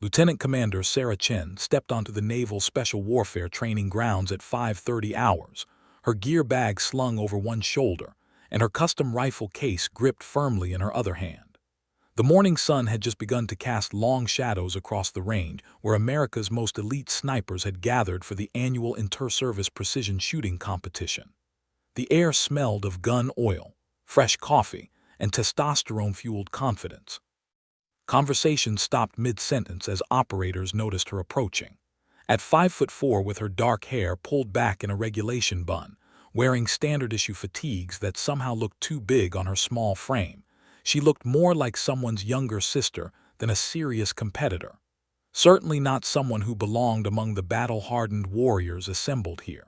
Lieutenant Commander Sarah Chen stepped onto the Naval Special Warfare Training Grounds at 5:30 hours, her gear bag slung over one shoulder, and her custom rifle case gripped firmly in her other hand. The morning sun had just begun to cast long shadows across the range where America's most elite snipers had gathered for the annual inter-service precision shooting competition. The air smelled of gun oil, fresh coffee, and testosterone-fueled confidence. Conversation stopped mid-sentence as operators noticed her approaching. At 5'4" with her dark hair pulled back in a regulation bun, wearing standard-issue fatigues that somehow looked too big on her small frame, she looked more like someone's younger sister than a serious competitor. Certainly not someone who belonged among the battle-hardened warriors assembled here.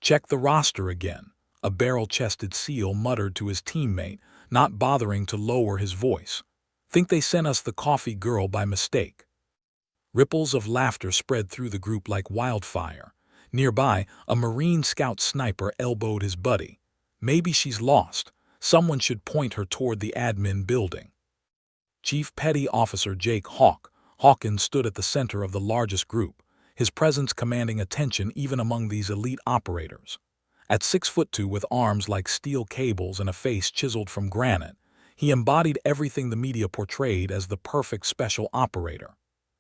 "Check the roster again," a barrel-chested SEAL muttered to his teammate, not bothering to lower his voice. "Think they sent us the coffee girl by mistake." Ripples of laughter spread through the group like wildfire. Nearby, a Marine Scout sniper elbowed his buddy. "Maybe she's lost. Someone should point her toward the admin building." Chief Petty Officer Jake Hawkins stood at the center of the largest group, his presence commanding attention even among these elite operators. At 6'2" with arms like steel cables and a face chiseled from granite, he embodied everything the media portrayed as the perfect special operator.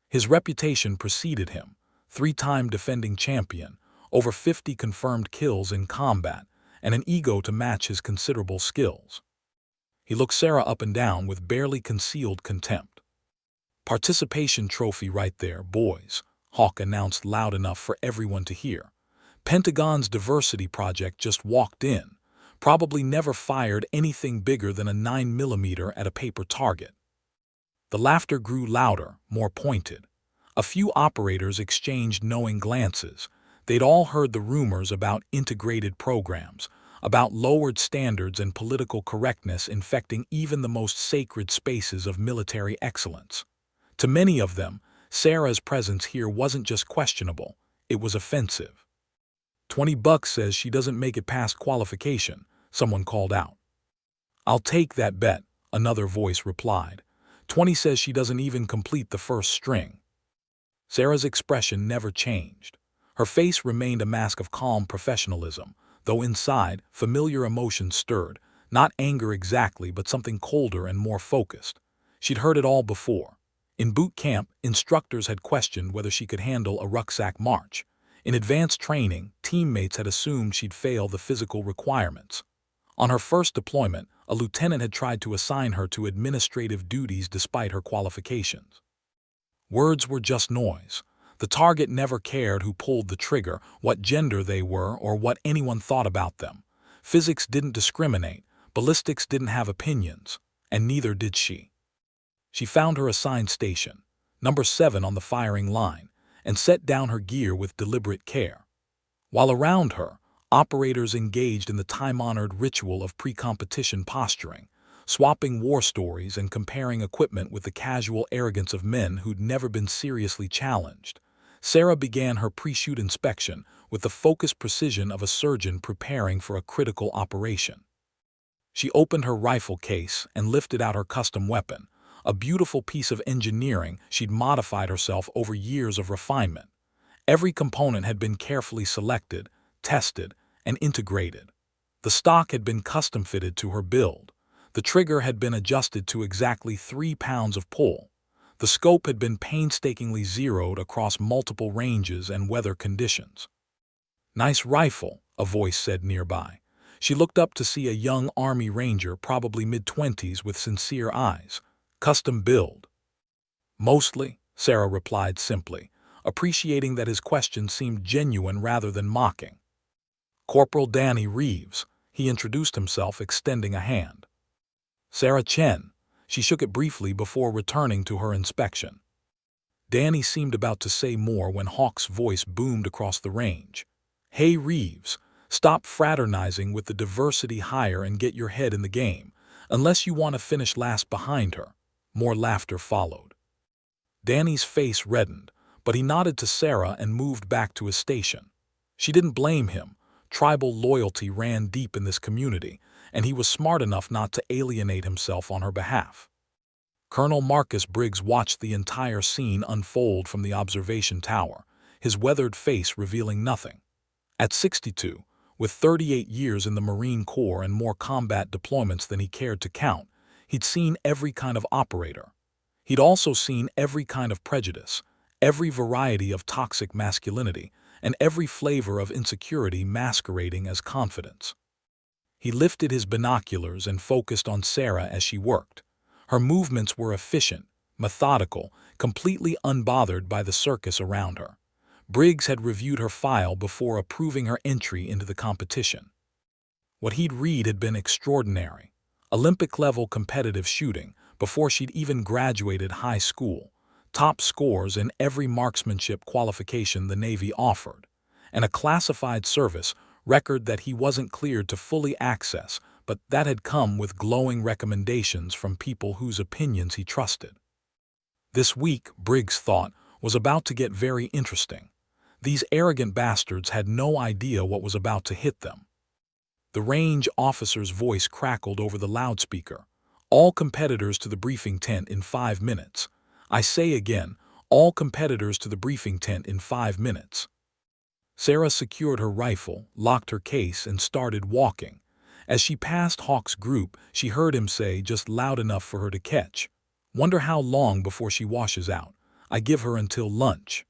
His reputation preceded him: three-time defending champion, over 50 confirmed kills in combat, and an ego to match his considerable skills. He looked Sarah up and down with barely concealed contempt. "Participation trophy right there, boys," Hawk announced loud enough for everyone to hear. "Pentagon's diversity project just walked in. Probably never fired anything bigger than a 9mm at a paper target." The laughter grew louder, more pointed. A few operators exchanged knowing glances. They'd all heard the rumors about integrated programs, about lowered standards and political correctness infecting even the most sacred spaces of military excellence. To many of them, Sarah's presence here wasn't just questionable, it was offensive. $20 says she doesn't make it past qualification," someone called out. "I'll take that bet," another voice replied. "20 says she doesn't even complete the first string." Sarah's expression never changed. Her face remained a mask of calm professionalism, though inside, familiar emotions stirred, not anger exactly, but something colder and more focused. She'd heard it all before. In boot camp, instructors had questioned whether she could handle a rucksack march. In advanced training, teammates had assumed she'd fail the physical requirements. On her first deployment, a lieutenant had tried to assign her to administrative duties despite her qualifications. Words were just noise. The target never cared who pulled the trigger, what gender they were, or what anyone thought about them. Physics didn't discriminate, ballistics didn't have opinions, and neither did she. She found her assigned station, number 7 on the firing line, and set down her gear with deliberate care. While around her, operators engaged in the time-honored ritual of pre-competition posturing, swapping war stories and comparing equipment with the casual arrogance of men who'd never been seriously challenged. Sarah began her pre-shoot inspection with the focused precision of a surgeon preparing for a critical operation. She opened her rifle case and lifted out her custom weapon, a beautiful piece of engineering she'd modified herself over years of refinement. Every component had been carefully selected, tested, and integrated. The stock had been custom-fitted to her build. The trigger had been adjusted to exactly 3 pounds of pull. The scope had been painstakingly zeroed across multiple ranges and weather conditions. "Nice rifle," a voice said nearby. She looked up to see a young Army Ranger, probably mid-20s, with sincere eyes. "Custom build?" "Mostly," Sarah replied simply, appreciating that his question seemed genuine rather than mocking. "Corporal Danny Reeves," he introduced himself, extending a hand. "Sarah Chen." She shook it briefly before returning to her inspection. Danny seemed about to say more when Hawk's voice boomed across the range. "Hey Reeves, stop fraternizing with the diversity hire and get your head in the game, unless you want to finish last behind her." More laughter followed. Danny's face reddened, but he nodded to Sarah and moved back to his station. She didn't blame him. Tribal loyalty ran deep in this community, and he was smart enough not to alienate himself on her behalf. Colonel Marcus Briggs watched the entire scene unfold from the observation tower, his weathered face revealing nothing. At 62, with 38 years in the Marine Corps and more combat deployments than he cared to count, he'd seen every kind of operator. He'd also seen every kind of prejudice, every variety of toxic masculinity, and every flavor of insecurity masquerading as confidence. He lifted his binoculars and focused on Sarah as she worked. Her movements were efficient, methodical, completely unbothered by the circus around her. Briggs had reviewed her file before approving her entry into the competition. What he'd read had been extraordinary. Olympic-level competitive shooting before she'd even graduated high school, top scores in every marksmanship qualification the Navy offered, and a classified service record that he wasn't cleared to fully access, but that had come with glowing recommendations from people whose opinions he trusted. This week, Briggs thought, was about to get very interesting. These arrogant bastards had no idea what was about to hit them. The range officer's voice crackled over the loudspeaker. All competitors to the briefing tent in 5 minutes. I say again, all competitors to the briefing tent in 5 minutes. Sarah secured her rifle, locked her case, and started walking. As she passed Hawk's group, she heard him say, just loud enough for her to catch, "Wonder how long before she washes out. I give her until lunch."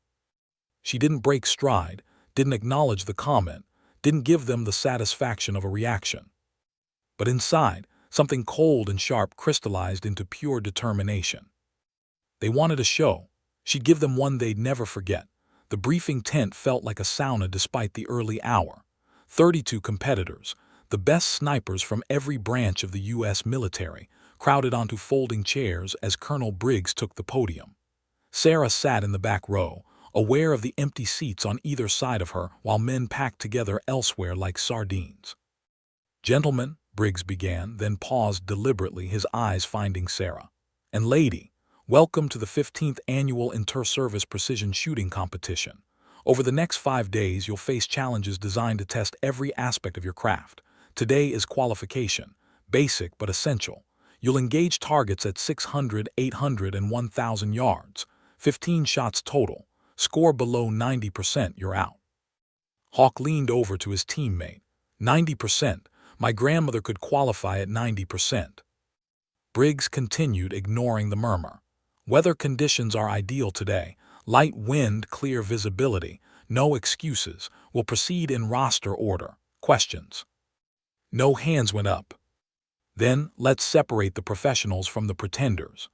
She didn't break stride, didn't acknowledge the comment, didn't give them the satisfaction of a reaction. But inside, something cold and sharp crystallized into pure determination. They wanted a show. She'd give them one they'd never forget. The briefing tent felt like a sauna despite the early hour. 32 competitors, the best snipers from every branch of the U.S. military, crowded onto folding chairs as Colonel Briggs took the podium. Sarah sat in the back row, aware of the empty seats on either side of her while men packed together elsewhere like sardines. "Gentlemen," Briggs began, then paused deliberately, his eyes finding Sarah. "And lady, welcome to the 15th Annual Inter-Service Precision Shooting Competition. Over the next 5 days, you'll face challenges designed to test every aspect of your craft. Today is qualification, basic but essential. You'll engage targets at 600, 800, and 1,000 yards. 15 shots total. Score below 90%, you're out." Hawk leaned over to his teammate. 90%. My grandmother could qualify at 90%. Briggs continued, ignoring the murmur. "Weather conditions are ideal today. Light wind, clear visibility. No excuses. We'll proceed in roster order. Questions?" No hands went up. "Then, let's separate the professionals from the pretenders."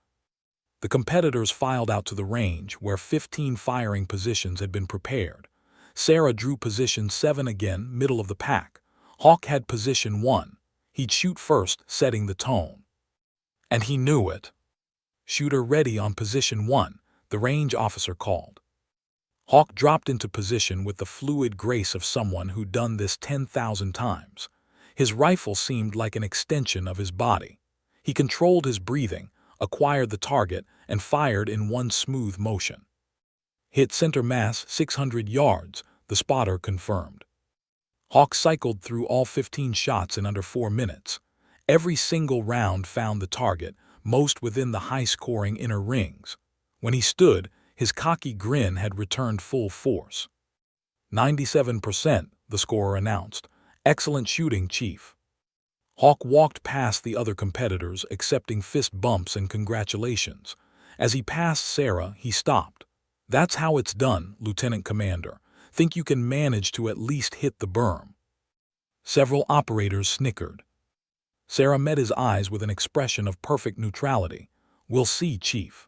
The competitors filed out to the range, where 15 firing positions had been prepared. Sarah drew position 7 again, middle of the pack. Hawk had position 1. He'd shoot first, setting the tone. And he knew it. "Shooter ready on position 1, the range officer called. Hawk dropped into position with the fluid grace of someone who'd done this 10,000 times. His rifle seemed like an extension of his body. He controlled his breathing, acquired the target, and fired in one smooth motion. "Hit center mass, 600 yards, the spotter confirmed. Hawk cycled through all 15 shots in under 4 minutes. Every single round found the target, most within the high-scoring inner rings. When he stood, his cocky grin had returned full force. 97%, the scorer announced. "Excellent shooting, Chief." Hawk walked past the other competitors, accepting fist bumps and congratulations. As he passed Sarah, he stopped. "That's how it's done, Lieutenant Commander. Think you can manage to at least hit the berm?" Several operators snickered. Sarah met his eyes with an expression of perfect neutrality. "We'll see, Chief."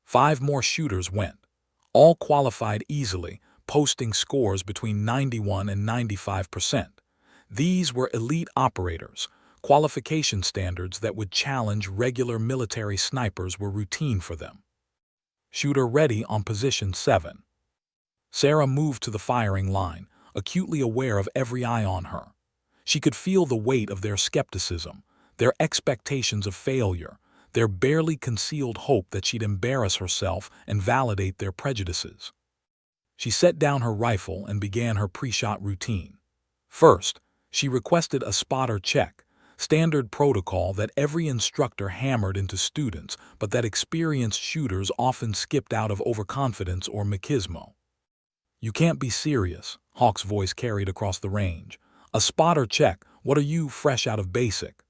5 more shooters went. All qualified easily, posting scores between 91 and 95%. These were elite operators. Qualification standards that would challenge regular military snipers were routine for them. "Shooter ready on position 7. Sarah moved to the firing line, acutely aware of every eye on her. She could feel the weight of their skepticism, their expectations of failure, their barely concealed hope that she'd embarrass herself and validate their prejudices. She set down her rifle and began her pre-shot routine. First, she requested a spotter check, standard protocol that every instructor hammered into students, but that experienced shooters often skipped out of overconfidence or machismo. "You can't be serious," Hawk's voice carried across the range. "A spotter check. What are you, fresh out of basic?"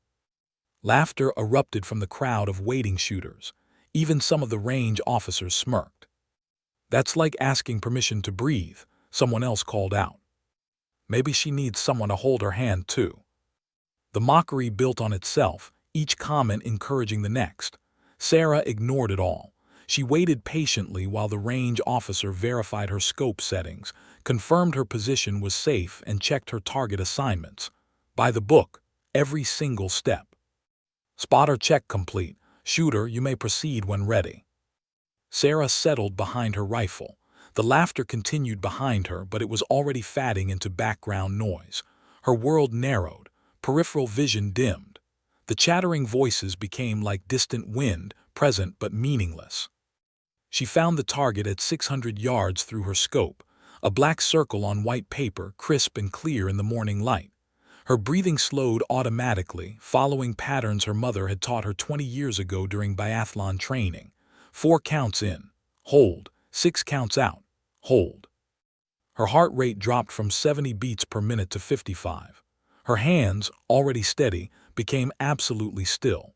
Laughter erupted from the crowd of waiting shooters. Even some of the range officers smirked. "That's like asking permission to breathe," someone else called out. "Maybe she needs someone to hold her hand, too." The mockery built on itself, each comment encouraging the next. Sarah ignored it all. She waited patiently while the range officer verified her scope settings, confirmed her position was safe, and checked her target assignments. By the book, every single step. "Spotter check complete. Shooter, you may proceed when ready." Sarah settled behind her rifle. The laughter continued behind her, but it was already fading into background noise. Her world narrowed. Peripheral vision dimmed. The chattering voices became like distant wind, present but meaningless. She found the target at 600 yards through her scope, a black circle on white paper, crisp and clear in the morning light. Her breathing slowed automatically, following patterns her mother had taught her 20 years ago during biathlon training. 4 counts in, hold, 6 counts out, hold. Her heart rate dropped from 70 beats per minute to 55. Her hands, already steady, became absolutely still.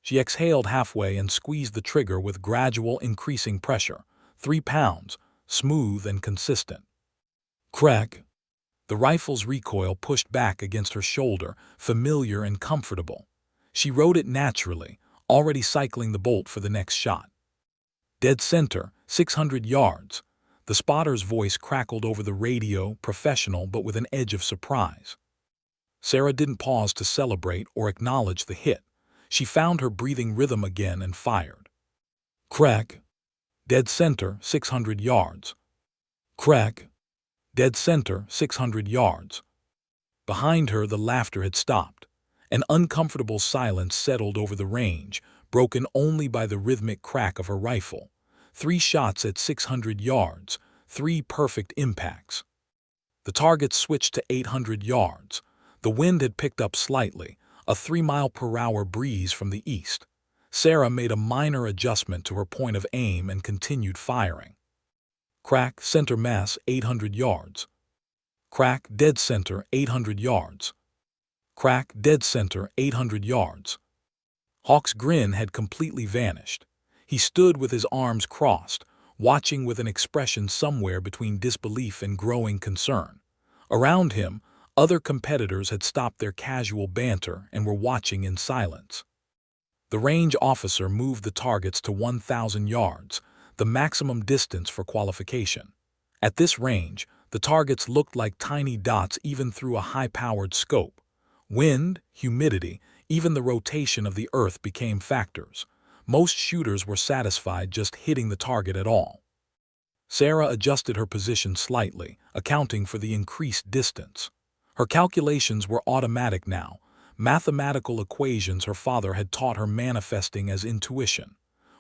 She exhaled halfway and squeezed the trigger with gradual increasing pressure. 3 pounds, smooth and consistent. Crack! The rifle's recoil pushed back against her shoulder, familiar and comfortable. She rode it naturally, already cycling the bolt for the next shot. Dead center, 600 yards. The spotter's voice crackled over the radio, professional but with an edge of surprise. Sarah didn't pause to celebrate or acknowledge the hit. She found her breathing rhythm again and fired. Crack! Dead center, 600 yards. Crack! Dead center, 600 yards. Behind her, the laughter had stopped. An uncomfortable silence settled over the range, broken only by the rhythmic crack of her rifle. 3 shots at 600 yards, 3 perfect impacts. The target switched to 800 yards. The wind had picked up slightly, a 3-mile-per-hour breeze from the east. Sarah made a minor adjustment to her point of aim and continued firing. Crack, center mass, 800 yards. Crack, dead center, 800 yards. Crack, dead center, 800 yards. Hawk's grin had completely vanished. He stood with his arms crossed, watching with an expression somewhere between disbelief and growing concern. Around him, other competitors had stopped their casual banter and were watching in silence. The range officer moved the targets to 1,000 yards, the maximum distance for qualification. At this range, the targets looked like tiny dots even through a high-powered scope. Wind, humidity, even the rotation of the earth became factors. Most shooters were satisfied just hitting the target at all. Sarah adjusted her position slightly, accounting for the increased distance. Her calculations were automatic now, mathematical equations her father had taught her manifesting as intuition.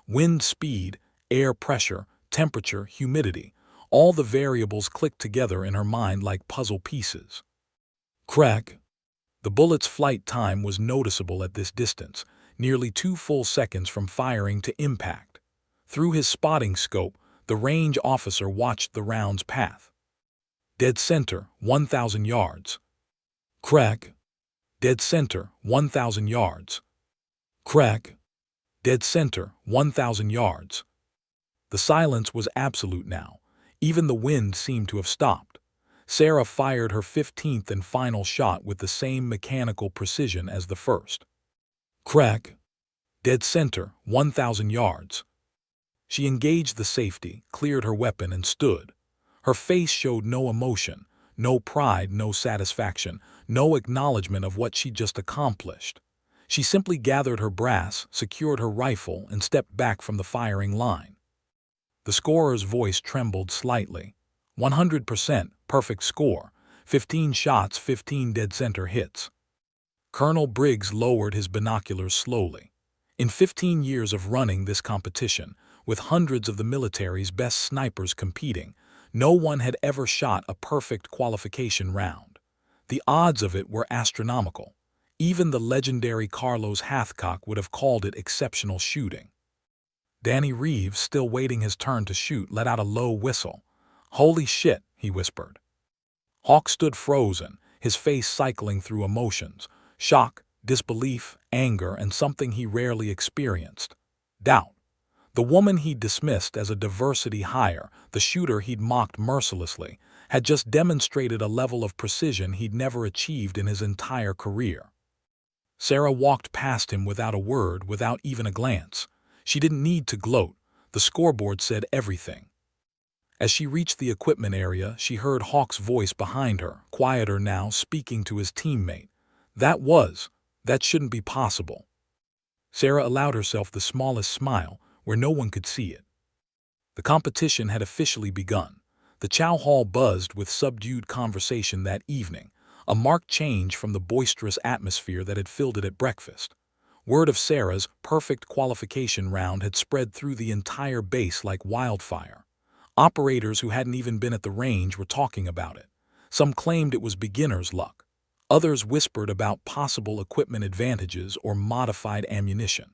Wind speed, air pressure, temperature, humidity, all the variables clicked together in her mind like puzzle pieces. Crack! The bullet's flight time was noticeable at this distance, nearly 2 full seconds from firing to impact. Through his spotting scope, the range officer watched the round's path. Dead center, 1,000 yards. Crack! Dead center, 1,000 yards. Crack! Dead center, 1,000 yards. The silence was absolute now. Even the wind seemed to have stopped. Sarah fired her 15th and final shot with the same mechanical precision as the first. Crack! Dead center, 1,000 yards. She engaged the safety, cleared her weapon, and stood. Her face showed no emotion, no pride, no satisfaction, no acknowledgement of what she'd just accomplished. She simply gathered her brass, secured her rifle, and stepped back from the firing line. The scorer's voice trembled slightly. 100%, perfect score. 15 shots, 15 dead center hits. Colonel Briggs lowered his binoculars slowly. In 15 years of running this competition, with hundreds of the military's best snipers competing, no one had ever shot a perfect qualification round. The odds of it were astronomical. Even the legendary Carlos Hathcock would have called it exceptional shooting. Danny Reeves, still waiting his turn to shoot, let out a low whistle. "Holy shit," he whispered. Hawk stood frozen, his face cycling through emotions: shock, disbelief, anger, and something he rarely experienced: doubt. The woman he'd dismissed as a diversity hire, the shooter he'd mocked mercilessly, had just demonstrated a level of precision he'd never achieved in his entire career. Sarah walked past him without a word, without even a glance. She didn't need to gloat. The scoreboard said everything. As she reached the equipment area, she heard Hawk's voice behind her, quieter now, speaking to his teammate. That shouldn't be possible." Sarah allowed herself the smallest smile, where no one could see it. The competition had officially begun. The chow hall buzzed with subdued conversation that evening, a marked change from the boisterous atmosphere that had filled it at breakfast. Word of Sarah's perfect qualification round had spread through the entire base like wildfire. Operators who hadn't even been at the range were talking about it. Some claimed it was beginner's luck. Others whispered about possible equipment advantages or modified ammunition.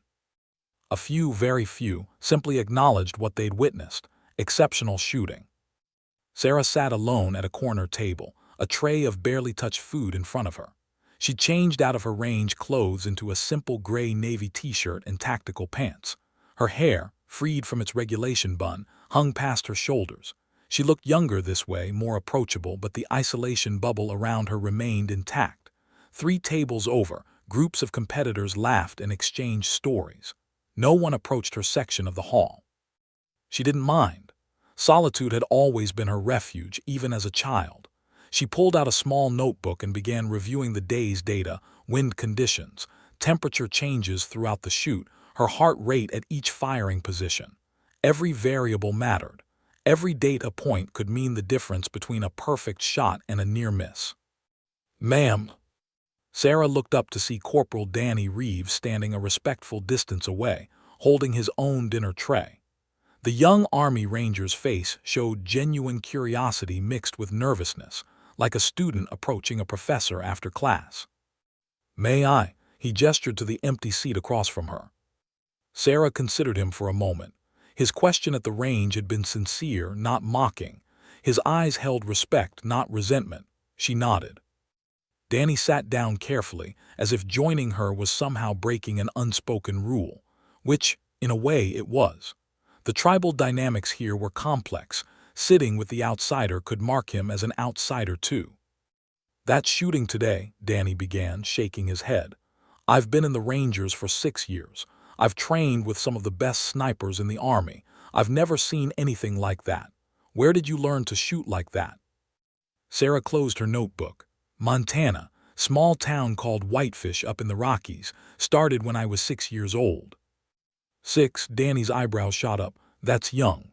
A few, very few, simply acknowledged what they'd witnessed: exceptional shooting. Sarah sat alone at a corner table, a tray of barely touched food in front of her. She changed out of her range clothes into a simple gray navy t-shirt and tactical pants. Her hair, freed from its regulation bun, hung past her shoulders. She looked younger this way, more approachable, but the isolation bubble around her remained intact. 3 tables over, groups of competitors laughed and exchanged stories. No one approached her section of the hall. She didn't mind. Solitude had always been her refuge, even as a child. She pulled out a small notebook and began reviewing the day's data: wind conditions, temperature changes throughout the shoot, her heart rate at each firing position. Every variable mattered. Every data point could mean the difference between a perfect shot and a near miss. "Ma'am." Sarah looked up to see Corporal Danny Reeves standing a respectful distance away, holding his own dinner tray. The young Army Ranger's face showed genuine curiosity mixed with nervousness, like a student approaching a professor after class. "May I?" He gestured to the empty seat across from her. Sarah considered him for a moment. His question at the range had been sincere, not mocking. His eyes held respect, not resentment. She nodded. Danny sat down carefully, as if joining her was somehow breaking an unspoken rule, which, in a way, it was. The tribal dynamics here were complex. Sitting with the outsider could mark him as an outsider too. "That shooting today," Danny began, shaking his head. "I've been in the Rangers for 6 years. I've trained with some of the best snipers in the Army. I've never seen anything like that. Where did you learn to shoot like that?" Sarah closed her notebook. "Montana, small town called Whitefish up in the Rockies. Started when I was 6 years old." 6, Danny's eyebrows shot up. "That's young."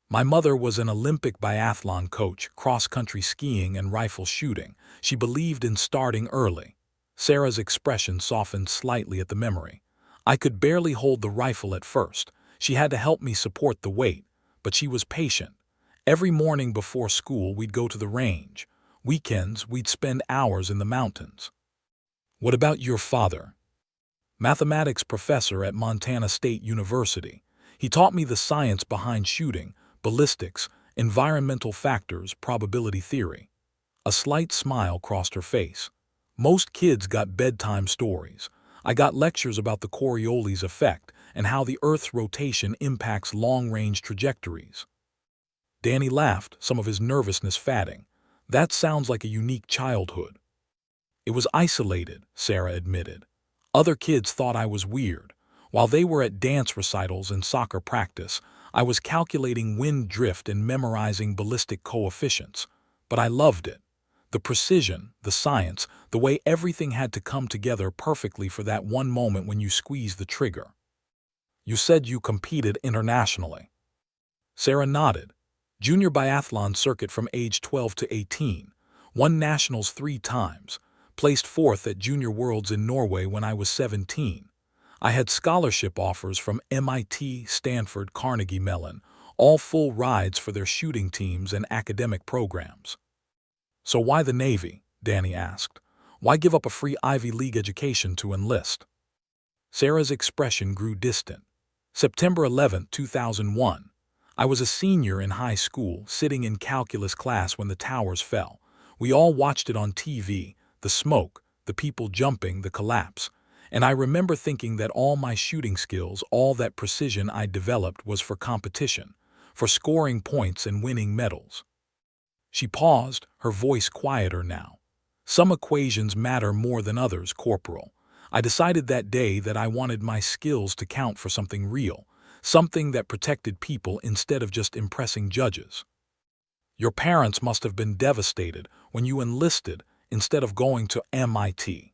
"My mother was an Olympic biathlon coach, cross-country skiing and rifle shooting. She believed in starting early." Sarah's expression softened slightly at the memory. "I could barely hold the rifle at first. She had to help me support the weight, but she was patient. Every morning before school we'd go to the range. Weekends we'd spend hours in the mountains." "What about your father?" "Mathematics professor at Montana State University. He taught me the science behind shooting, ballistics, environmental factors, probability theory." A slight smile crossed her face. "Most kids got bedtime stories. I got lectures about the Coriolis effect and how the Earth's rotation impacts long-range trajectories." Danny laughed, some of his nervousness fading. "That sounds like a unique childhood." "It was isolated," Sarah admitted. "Other kids thought I was weird. While they were at dance recitals and soccer practice, I was calculating wind drift and memorizing ballistic coefficients. But I loved it. The precision, the science, the way everything had to come together perfectly for that one moment when you squeezed the trigger." "You said you competed internationally." Sarah nodded. "Junior biathlon circuit from age 12 to 18. Won nationals 3 times. Placed 4th at Junior Worlds in Norway when I was 17. I had scholarship offers from MIT, Stanford, Carnegie Mellon, all full rides for their shooting teams and academic programs." "So why the Navy?" Danny asked. Why give up a free Ivy League education to enlist? Sarah's expression grew distant. September 11, 2001. I was a senior in high school, sitting in calculus class when the towers fell. We all watched it on TV, the smoke, the people jumping, the collapse. And I remember thinking that all my shooting skills, all that precision I developed was for competition, for scoring points and winning medals. She paused, her voice quieter now. Some equations matter more than others, Corporal. I decided that day that I wanted my skills to count for something real, something that protected people instead of just impressing judges. Your parents must have been devastated when you enlisted instead of going to MIT.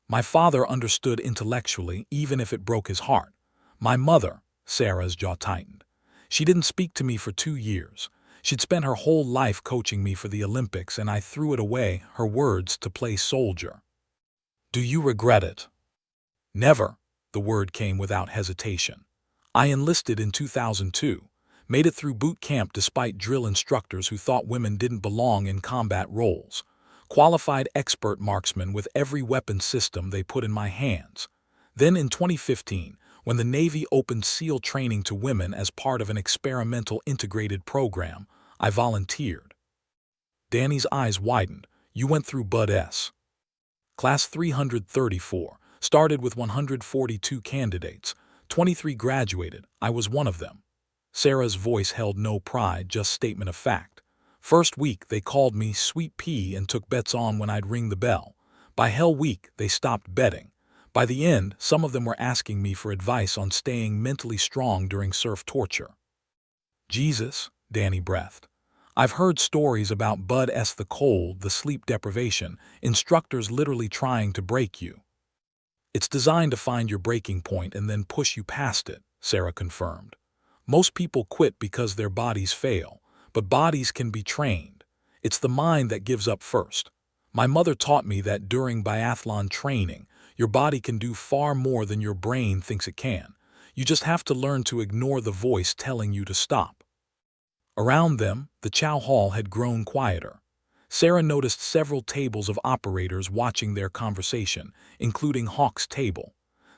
My father understood intellectually, even if it broke his heart. My mother, Sarah's jaw tightened. She didn't speak to me for 2 years. She'd spent her whole life coaching me for the Olympics, and I threw it away, her words, to play soldier. Do you regret it? Never, the word came without hesitation. I enlisted in 2002, made it through boot camp despite drill instructors who thought women didn't belong in combat roles. Qualified expert marksman with every weapon system they put in my hands. Then in 2015, when the Navy opened SEAL training to women as part of an experimental integrated program, I volunteered. Danny's eyes widened. You went through Bud S. Class 334, started with 142 candidates. 23 graduated. I was one of them. Sarah's voice held no pride, just statement of fact. First week, they called me Sweet Pea and took bets on when I'd ring the bell. By Hell Week, they stopped betting. By the end, some of them were asking me for advice on staying mentally strong during surf torture. Jesus, Danny breathed. I've heard stories about Bud S. The cold, the sleep deprivation, instructors literally trying to break you. It's designed to find your breaking point and then push you past it, Sarah confirmed. Most people quit because their bodies fail, but bodies can be trained. It's the mind that gives up first. My mother taught me that during biathlon training, your body can do far more than your brain thinks it can. You just have to learn to ignore the voice telling you to stop. Around them, the chow hall had grown quieter. Sarah noticed several tables of operators watching their conversation, including Hawk's table.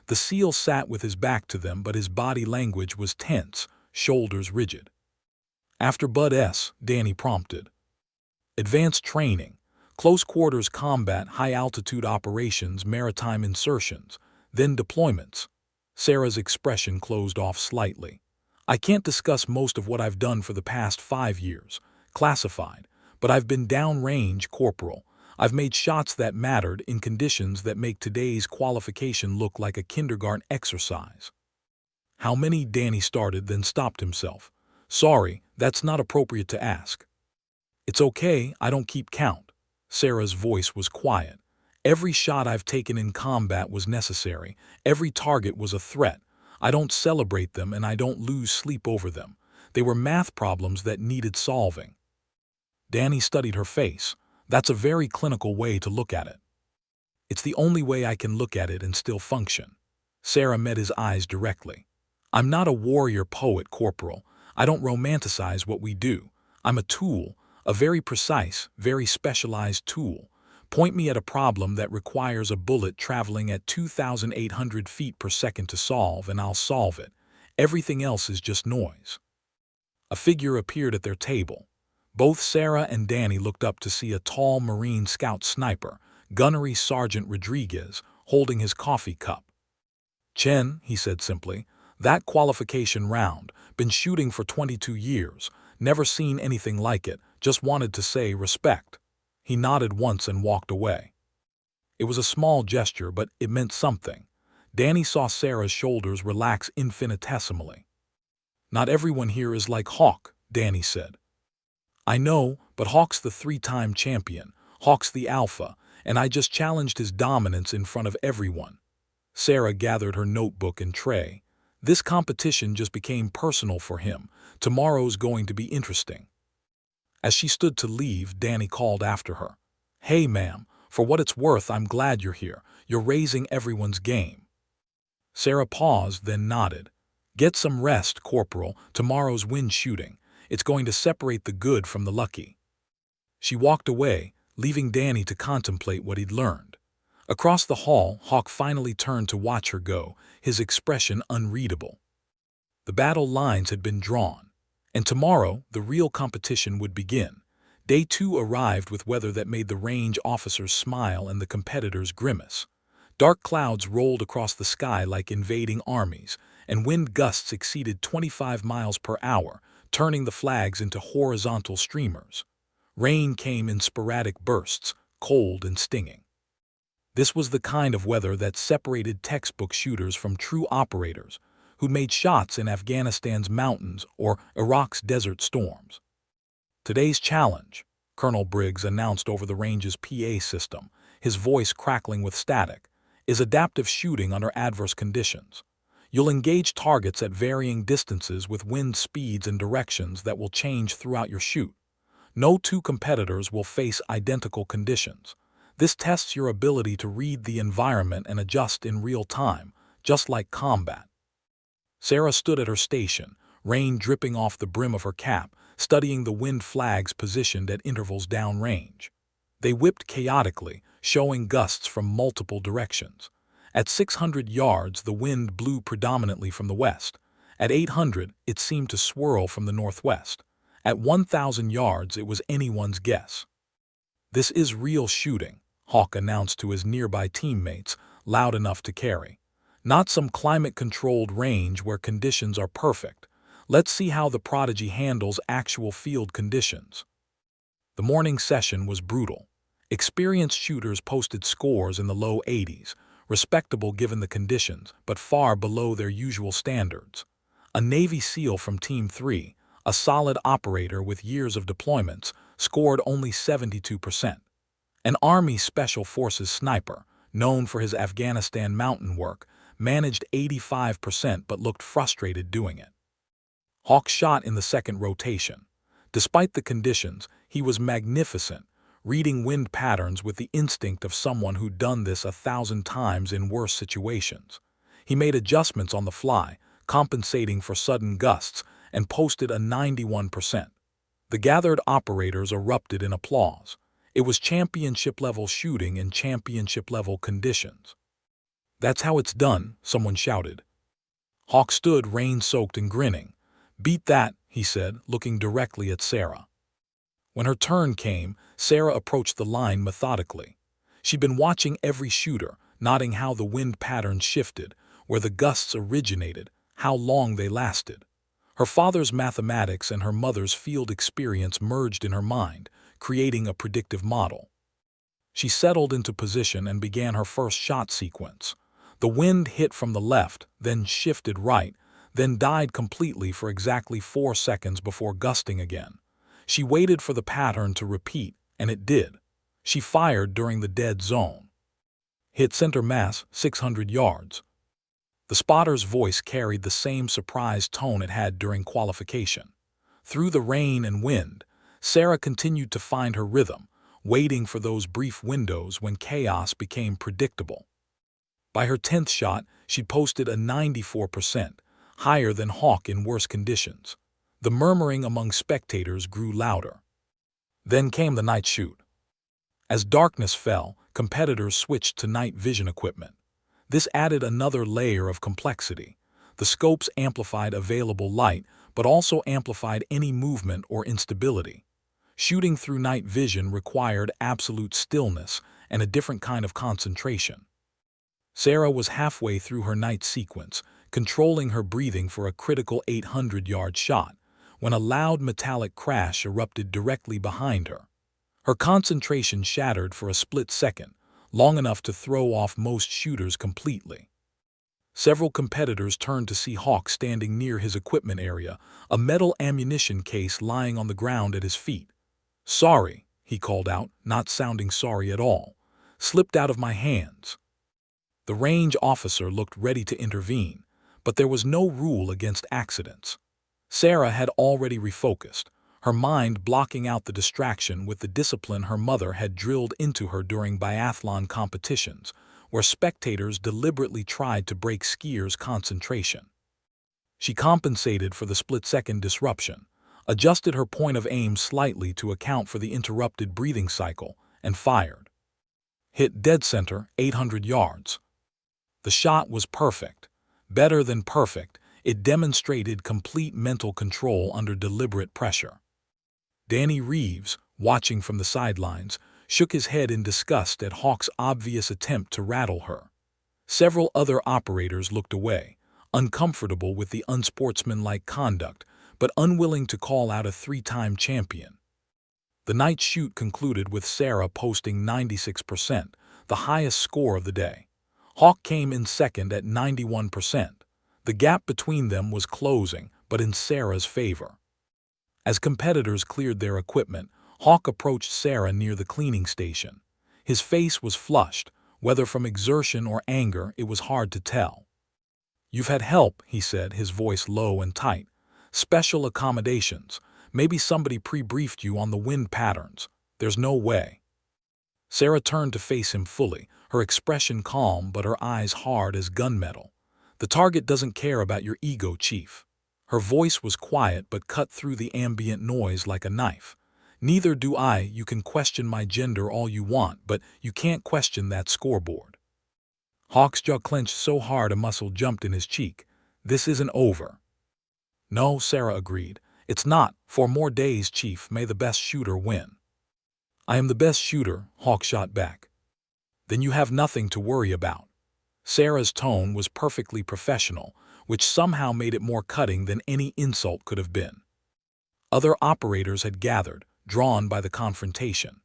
The SEAL sat with his back to them, but his body language was tense, shoulders rigid. After Bud S., Danny prompted. Advanced training, close quarters combat, high-altitude operations, maritime insertions, then deployments. Sarah's expression closed off slightly. I can't discuss most of what I've done for the past 5 years, classified, but I've been downrange, Corporal. I've made shots that mattered in conditions that make today's qualification look like a kindergarten exercise. How many? Danny started, then stopped himself. Sorry, that's not appropriate to ask. It's okay, I don't keep count. Sarah's voice was quiet. Every shot I've taken in combat was necessary. Every target was a threat. I don't celebrate them and I don't lose sleep over them. They were math problems that needed solving. Danny studied her face. That's a very clinical way to look at it. It's the only way I can look at it and still function. Sarah met his eyes directly. I'm not a warrior poet, Corporal. I don't romanticize what we do. I'm a tool, a very precise, very specialized tool. Point me at a problem that requires a bullet traveling at 2,800 feet per second to solve, and I'll solve it. Everything else is just noise. A figure appeared at their table. Both Sarah and Danny looked up to see a tall Marine Scout sniper, Gunnery Sergeant Rodriguez, holding his coffee cup. Chen, he said simply, that qualification round, been shooting for 22 years, never seen anything like it, just wanted to say respect. He nodded once and walked away. It was a small gesture, but it meant something. Danny saw Sarah's shoulders relax infinitesimally. Not everyone here is like Hawk, Danny said. I know, but Hawk's the 3-time champion, Hawk's the alpha, and I just challenged his dominance in front of everyone. Sarah gathered her notebook and tray. This competition just became personal for him. Tomorrow's going to be interesting. As she stood to leave, Danny called after her. Hey, ma'am, for what it's worth, I'm glad you're here. You're raising everyone's game. Sarah paused, then nodded. Get some rest, Corporal. Tomorrow's wind shooting. It's going to separate the good from the lucky. She walked away, leaving Danny to contemplate what he'd learned. Across the hall, Hawk finally turned to watch her go, his expression unreadable. The battle lines had been drawn, and tomorrow the real competition would begin. Day 2 arrived with weather that made the range officers smile and the competitors grimace. Dark clouds rolled across the sky like invading armies, and wind gusts exceeded 25 miles per hour, turning the flags into horizontal streamers. Rain came in sporadic bursts, cold and stinging. This was the kind of weather that separated textbook shooters from true operators who made shots in Afghanistan's mountains or Iraq's desert storms. Today's challenge, Colonel Briggs announced over the range's PA system, his voice crackling with static, is adaptive shooting under adverse conditions. You'll engage targets at varying distances with wind speeds and directions that will change throughout your shoot. No two competitors will face identical conditions. This tests your ability to read the environment and adjust in real time, just like combat. Sarah stood at her station, rain dripping off the brim of her cap, studying the wind flags positioned at intervals downrange. They whipped chaotically, showing gusts from multiple directions. At 600 yards, the wind blew predominantly from the west. At 800, it seemed to swirl from the northwest. At 1,000 yards, it was anyone's guess. "This is real shooting," Hawk announced to his nearby teammates, loud enough to carry. "Not some climate-controlled range where conditions are perfect. Let's see how the Prodigy handles actual field conditions." The morning session was brutal. Experienced shooters posted scores in the low 80s, respectable given the conditions, but far below their usual standards. A Navy SEAL from Team 3, a solid operator with years of deployments, scored only 72%. An Army Special Forces sniper, known for his Afghanistan mountain work, managed 85% but looked frustrated doing it. Hawk shot in the second rotation. Despite the conditions, he was magnificent, reading wind patterns with the instinct of someone who'd done this 1,000 times in worse situations. He made adjustments on the fly, compensating for sudden gusts, and posted a 91%. The gathered operators erupted in applause. It was championship-level shooting in championship-level conditions. "That's how it's done," someone shouted. Hawk stood rain-soaked and grinning. "Beat that," he said, looking directly at Sarah. When her turn came, Sarah approached the line methodically. She'd been watching every shooter, noting how the wind patterns shifted, where the gusts originated, how long they lasted. Her father's mathematics and her mother's field experience merged in her mind, creating a predictive model. She settled into position and began her first shot sequence. The wind hit from the left, then shifted right, then died completely for exactly 4 seconds before gusting again. She waited for the pattern to repeat, and it did. She fired during the dead zone. "Hit center mass, 600 yards. The spotter's voice carried the same surprised tone it had during qualification. Through the rain and wind, Sarah continued to find her rhythm, waiting for those brief windows when chaos became predictable. By her 10th shot, she'd posted a 94%, higher than Hawk in worse conditions. The murmuring among spectators grew louder. Then came the night shoot. As darkness fell, competitors switched to night vision equipment. This added another layer of complexity. The scopes amplified available light, but also amplified any movement or instability. Shooting through night vision required absolute stillness and a different kind of concentration. Sarah was halfway through her night sequence, controlling her breathing for a critical 800-yard shot, when a loud metallic crash erupted directly behind her. Her concentration shattered for a split second, long enough to throw off most shooters completely. Several competitors turned to see Hawk standing near his equipment area, a metal ammunition case lying on the ground at his feet. "Sorry," he called out, not sounding sorry at all. "Slipped out of my hands." The range officer looked ready to intervene, but there was no rule against accidents. Sarah had already refocused, her mind blocking out the distraction with the discipline her mother had drilled into her during biathlon competitions, where spectators deliberately tried to break skiers' concentration. She compensated for the split-second disruption, adjusted her point of aim slightly to account for the interrupted breathing cycle, and fired. Hit dead center, 800 yards. The shot was perfect. Better than perfect, it demonstrated complete mental control under deliberate pressure. Danny Reeves, watching from the sidelines, shook his head in disgust at Hawk's obvious attempt to rattle her. Several other operators looked away, uncomfortable with the unsportsmanlike conduct, but unwilling to call out a three-time champion. The night shoot concluded with Sarah posting 96%, the highest score of the day. Hawk came in second at 91%. The gap between them was closing, but in Sarah's favor. As competitors cleared their equipment, Hawk approached Sarah near the cleaning station. His face was flushed. Whether from exertion or anger, it was hard to tell. "You've had help," he said, his voice low and tight. "Special accommodations. Maybe somebody pre-briefed you on the wind patterns. There's no way." Sarah turned to face him fully, her expression calm but her eyes hard as gunmetal. "The target doesn't care about your ego, Chief." Her voice was quiet but cut through the ambient noise like a knife. "Neither do I. You can question my gender all you want, but you can't question that scoreboard." Hawk's jaw clenched so hard a muscle jumped in his cheek. "This isn't over." "No," Sarah agreed. "It's not. 4 more days, Chief. May the best shooter win." "I am the best shooter," Hawk shot back. "Then you have nothing to worry about." Sarah's tone was perfectly professional, which somehow made it more cutting than any insult could have been. Other operators had gathered, drawn by the confrontation.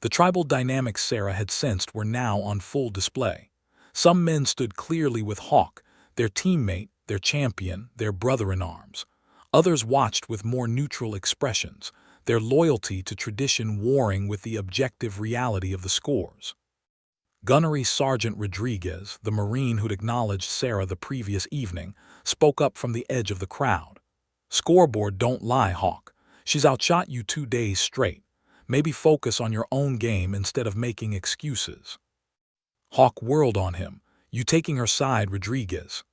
The tribal dynamics Sarah had sensed were now on full display. Some men stood clearly with Hawk, their teammate, their champion, their brother-in-arms. Others watched with more neutral expressions, their loyalty to tradition warring with the objective reality of the scores. Gunnery Sergeant Rodriguez, the Marine who'd acknowledged Sarah the previous evening, spoke up from the edge of the crowd. "Scoreboard don't lie, Hawk. She's outshot you 2 days straight. Maybe focus on your own game instead of making excuses." Hawk whirled on him. "You taking her side, Rodriguez?"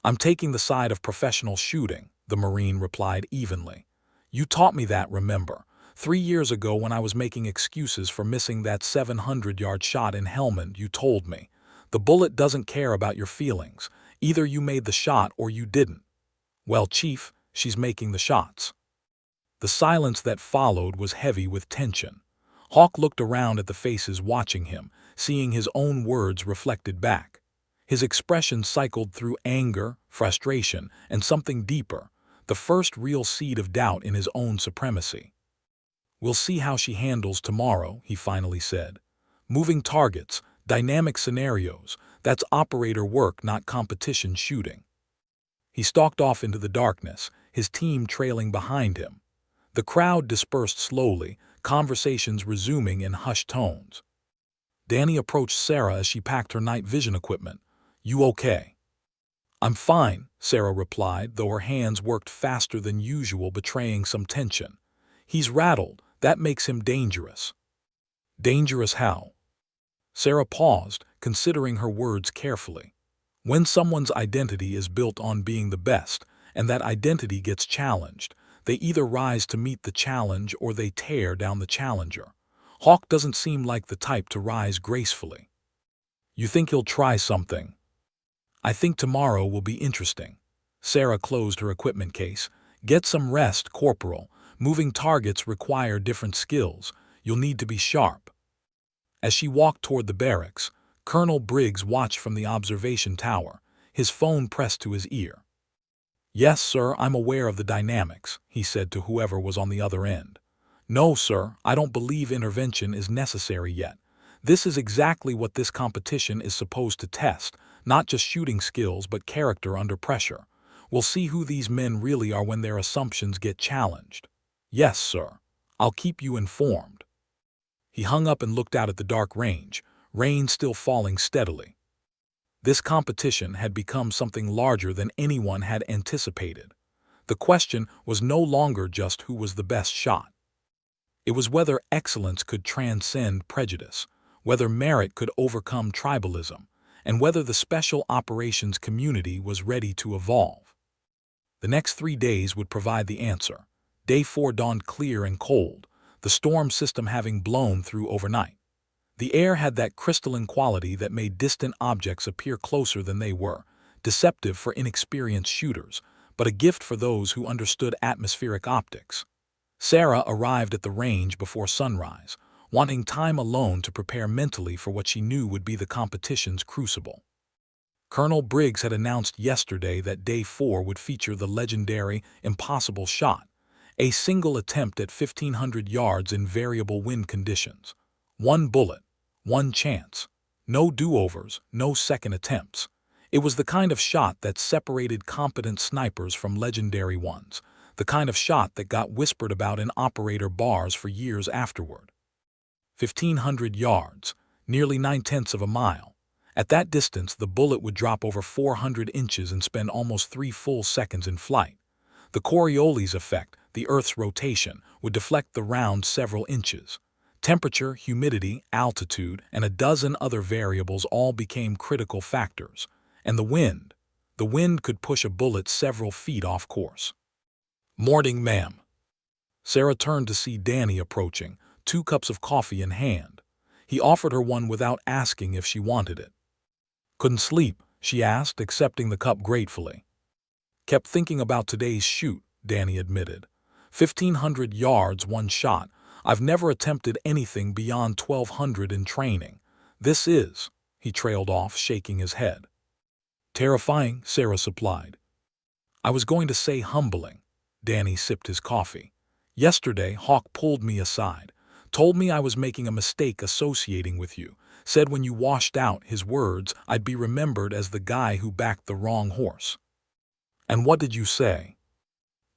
"I'm taking the side of professional shooting," the Marine replied evenly. "You taught me that, remember? 3 years ago when I was making excuses for missing that 700-yard shot in Helmand, you told me, the bullet doesn't care about your feelings. Either you made the shot or you didn't. Well, Chief, she's making the shots." The silence that followed was heavy with tension. Hawk looked around at the faces watching him, seeing his own words reflected back. His expression cycled through anger, frustration, and something deeper, the first real seed of doubt in his own supremacy. "We'll see how she handles tomorrow," he finally said. "Moving targets, dynamic scenarios, that's operator work, not competition shooting." He stalked off into the darkness, his team trailing behind him. The crowd dispersed slowly, conversations resuming in hushed tones. Danny approached Sarah as she packed her night vision equipment. "You okay?" "I'm fine," Sarah replied, though her hands worked faster than usual, betraying some tension. "He's rattled. That makes him dangerous." "Dangerous how?" Sarah paused, considering her words carefully. When someone's identity is built on being the best, and that identity gets challenged, they either rise to meet the challenge or they tear down the challenger. Hawk doesn't seem like the type to rise gracefully. "You think he'll try something?" "I think tomorrow will be interesting." Sarah closed her equipment case. "Get some rest, Corporal. Moving targets require different skills. You'll need to be sharp." As she walked toward the barracks, Colonel Briggs watched from the observation tower, his phone pressed to his ear. "Yes, sir, I'm aware of the dynamics," he said to whoever was on the other end. "No, sir, I don't believe intervention is necessary yet. This is exactly what this competition is supposed to test, not just shooting skills but character under pressure. We'll see who these men really are when their assumptions get challenged." "Yes, sir. I'll keep you informed." He hung up and looked out at the dark range, rain still falling steadily. This competition had become something larger than anyone had anticipated. The question was no longer just who was the best shot. It was whether excellence could transcend prejudice, whether merit could overcome tribalism, and whether the special operations community was ready to evolve. The next 3 days would provide the answer. Day 4 dawned clear and cold. the storm system having blown through overnight. The air had that crystalline quality that made distant objects appear closer than they were, deceptive for inexperienced shooters, but a gift for those who understood atmospheric optics. Sarah arrived at the range before sunrise, wanting time alone to prepare mentally for what she knew would be the competition's crucible. Colonel Briggs had announced yesterday that Day 4 would feature the legendary Impossible Shot, a single attempt at 1,500 yards in variable wind conditions. One bullet, one chance. No do-overs, no second attempts. It was the kind of shot that separated competent snipers from legendary ones, the kind of shot that got whispered about in operator bars for years afterward. 1,500 yards, nearly 9/10 of a mile. At that distance, the bullet would drop over 400 inches and spend almost 3 full seconds in flight. The Coriolis effect, the Earth's rotation, would deflect the round several inches. Temperature, humidity, altitude, and a dozen other variables all became critical factors. And the wind could push a bullet several feet off course. "Morning, ma'am." Sarah turned to see Danny approaching, 2 cups of coffee in hand. He offered her one without asking if she wanted it. "Couldn't sleep," she asked, accepting the cup gratefully. "Kept thinking about today's shoot," Danny admitted. 1,500 yards, one shot. I've never attempted anything beyond 1,200 in training. This is," he trailed off, shaking his head. "Terrifying," Sarah supplied. "I was going to say humbling." Danny sipped his coffee. "Yesterday, Hawk pulled me aside, told me I was making a mistake associating with you, said when you washed out, his words, I'd be remembered as the guy who backed the wrong horse." "And what did you say?"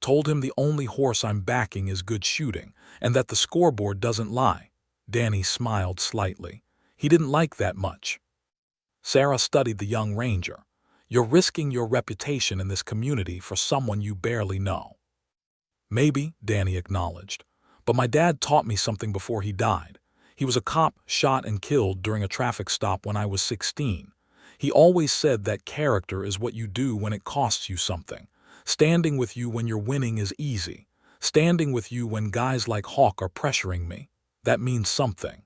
"Told him the only horse I'm backing is good shooting, and that the scoreboard doesn't lie." Danny smiled slightly. He didn't like that much. Sarah studied the young ranger. "You're risking your reputation in this community for someone you barely know." "Maybe," Danny acknowledged. "But my dad taught me something before he died. He was a cop, shot and killed during a traffic stop when I was 16. He always said that character is what you do when it costs you something. Standing with you when you're winning is easy. Standing with you when guys like Hawk are pressuring me, that means something."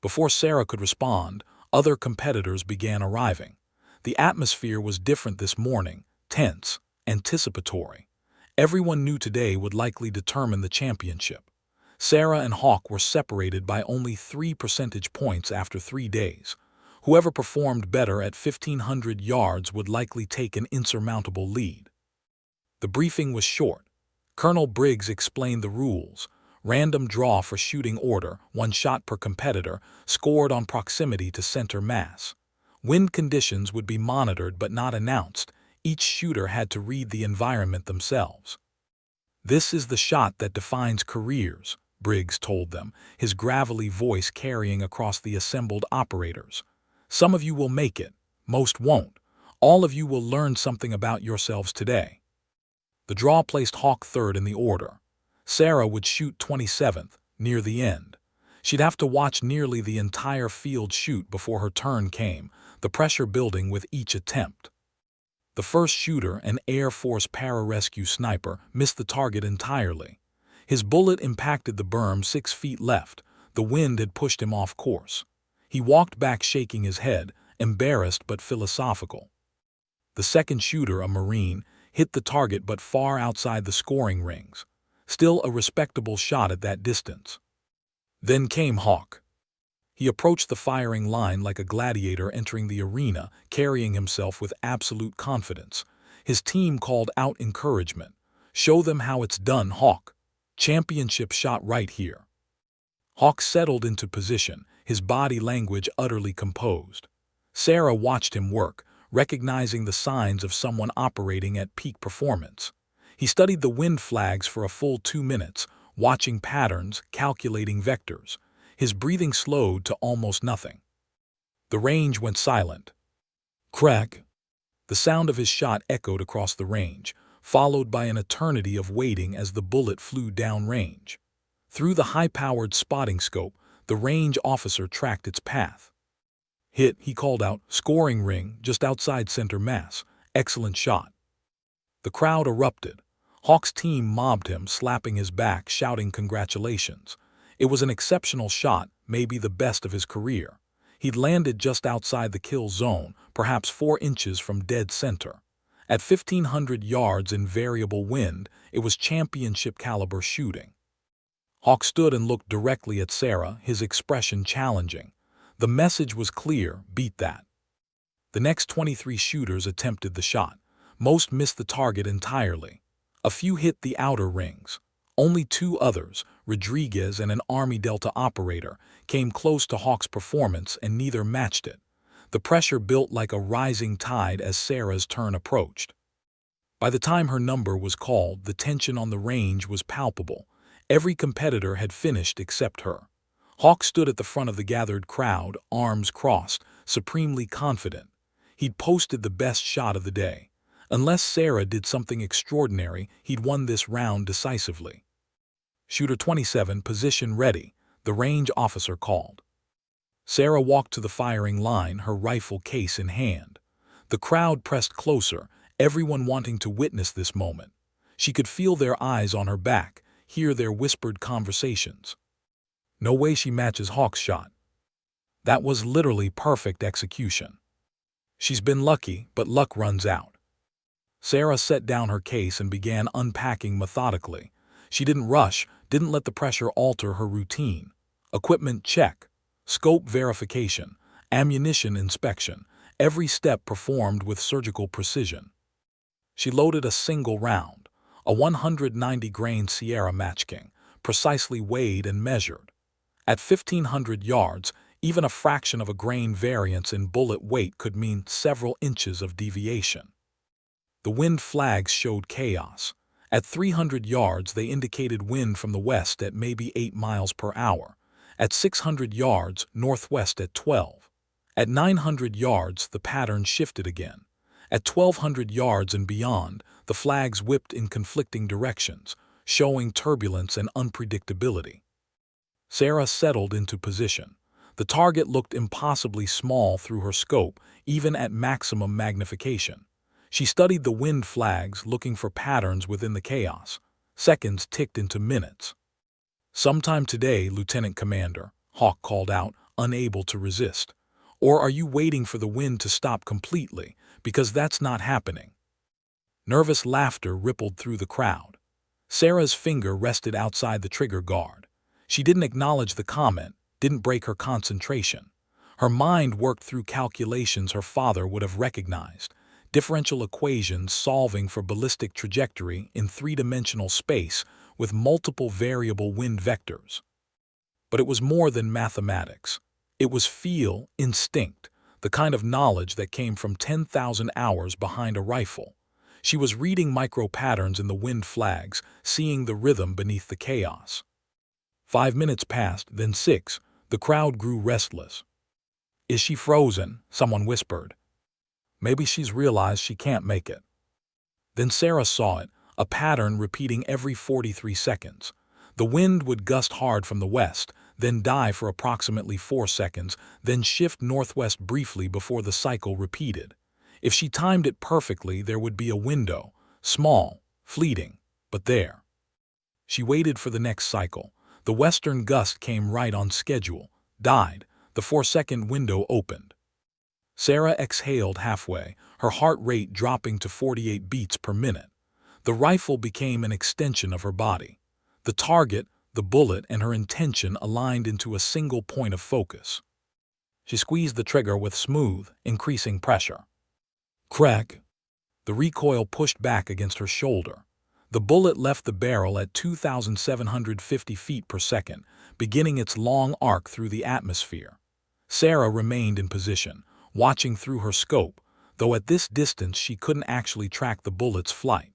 Before Sarah could respond, other competitors began arriving. The atmosphere was different this morning, tense, anticipatory. Everyone knew today would likely determine the championship. Sarah and Hawk were separated by only 3 percentage points after 3 days. Whoever performed better at 1,500 yards would likely take an insurmountable lead. The briefing was short. Colonel Briggs explained the rules. Random draw for shooting order, 1 shot per competitor, scored on proximity to center mass. Wind conditions would be monitored but not announced. Each shooter had to read the environment themselves. "This is the shot that defines careers," Briggs told them, his gravelly voice carrying across the assembled operators. "Some of you will make it, most won't. All of you will learn something about yourselves today." The draw placed Hawk third in the order. Sarah would shoot 27th, near the end. She'd have to watch nearly the entire field shoot before her turn came, the pressure building with each attempt. The first shooter, an Air Force pararescue sniper, missed the target entirely. His bullet impacted the berm 6 feet left. The wind had pushed him off course. He walked back shaking his head, embarrassed but philosophical. The second shooter, a Marine, hit the target but far outside the scoring rings. Still a respectable shot at that distance. Then came Hawk. He approached the firing line like a gladiator entering the arena, carrying himself with absolute confidence. His team called out encouragement. "Show them how it's done, Hawk. Championship shot right here." Hawk settled into position, his body language utterly composed. Sarah watched him work, recognizing the signs of someone operating at peak performance. He studied the wind flags for a full 2 minutes, watching patterns, calculating vectors. His breathing slowed to almost nothing. The range went silent. Crack! The sound of his shot echoed across the range, followed by an eternity of waiting as the bullet flew downrange. Through the high-powered spotting scope, the range officer tracked its path. "Hit," he called out, "scoring ring, just outside center mass. Excellent shot." The crowd erupted. Hawk's team mobbed him, slapping his back, shouting congratulations. It was an exceptional shot, maybe the best of his career. He'd landed just outside the kill zone, perhaps 4 inches from dead center. At 1,500 yards in variable wind, it was championship-caliber shooting. Hawk stood and looked directly at Sarah, his expression challenging. The message was clear: beat that. The next 23 shooters attempted the shot. Most missed the target entirely. A few hit the outer rings. Only 2 others, Rodriguez and an Army Delta operator, came close to Hawk's performance, and neither matched it. The pressure built like a rising tide as Sarah's turn approached. By the time her number was called, the tension on the range was palpable. Every competitor had finished except her. Hawk stood at the front of the gathered crowd, arms crossed, supremely confident. He'd posted the best shot of the day. Unless Sarah did something extraordinary, he'd won this round decisively. Shooter 27, position ready, the range officer called. Sarah walked to the firing line, her rifle case in hand. The crowd pressed closer, everyone wanting to witness this moment. She could feel their eyes on her back, hear their whispered conversations. No way she matches Hawk's shot. That was literally perfect execution. She's been lucky, but luck runs out. Sarah set down her case and began unpacking methodically. She didn't rush, didn't let the pressure alter her routine. Equipment check, scope verification, ammunition inspection, every step performed with surgical precision. She loaded a single round, a 190-grain Sierra Match King, precisely weighed and measured. At 1,500 yards, even a fraction of a grain variance in bullet weight could mean several inches of deviation. The wind flags showed chaos. At 300 yards, they indicated wind from the west at maybe 8 miles per hour. At 600 yards, northwest at 12. At 900 yards, the pattern shifted again. At 1,200 yards and beyond, the flags whipped in conflicting directions, showing turbulence and unpredictability. Sarah settled into position. The target looked impossibly small through her scope, even at maximum magnification. She studied the wind flags, looking for patterns within the chaos. Seconds ticked into minutes. "Sometime today, Lieutenant Commander," Hawk called out, unable to resist. "Or are you waiting for the wind to stop completely? Because that's not happening." Nervous laughter rippled through the crowd. Sarah's finger rested outside the trigger guard. She didn't acknowledge the comment, didn't break her concentration. Her mind worked through calculations her father would have recognized. Differential equations solving for ballistic trajectory in 3-dimensional space with multiple variable wind vectors. But it was more than mathematics. It was feel, instinct, the kind of knowledge that came from 10,000 hours behind a rifle. She was reading micro-patterns in the wind flags, seeing the rhythm beneath the chaos. 5 minutes passed, then 6. The crowd grew restless. "Is she frozen?" someone whispered. "Maybe she's realized she can't make it." Then Sarah saw it, a pattern repeating every 43 seconds. The wind would gust hard from the west, then die for approximately 4 seconds, then shift northwest briefly before the cycle repeated. If she timed it perfectly, there would be a window, small, fleeting, but there. She waited for the next cycle. The western gust came right on schedule, died, the 4-second window opened. Sarah exhaled halfway, her heart rate dropping to 48 beats per minute. The rifle became an extension of her body. The target, the bullet, and her intention aligned into a single point of focus. She squeezed the trigger with smooth, increasing pressure. Crack! The recoil pushed back against her shoulder. The bullet left the barrel at 2,750 feet per second, beginning its long arc through the atmosphere. Sarah remained in position, watching through her scope, though at this distance she couldn't actually track the bullet's flight.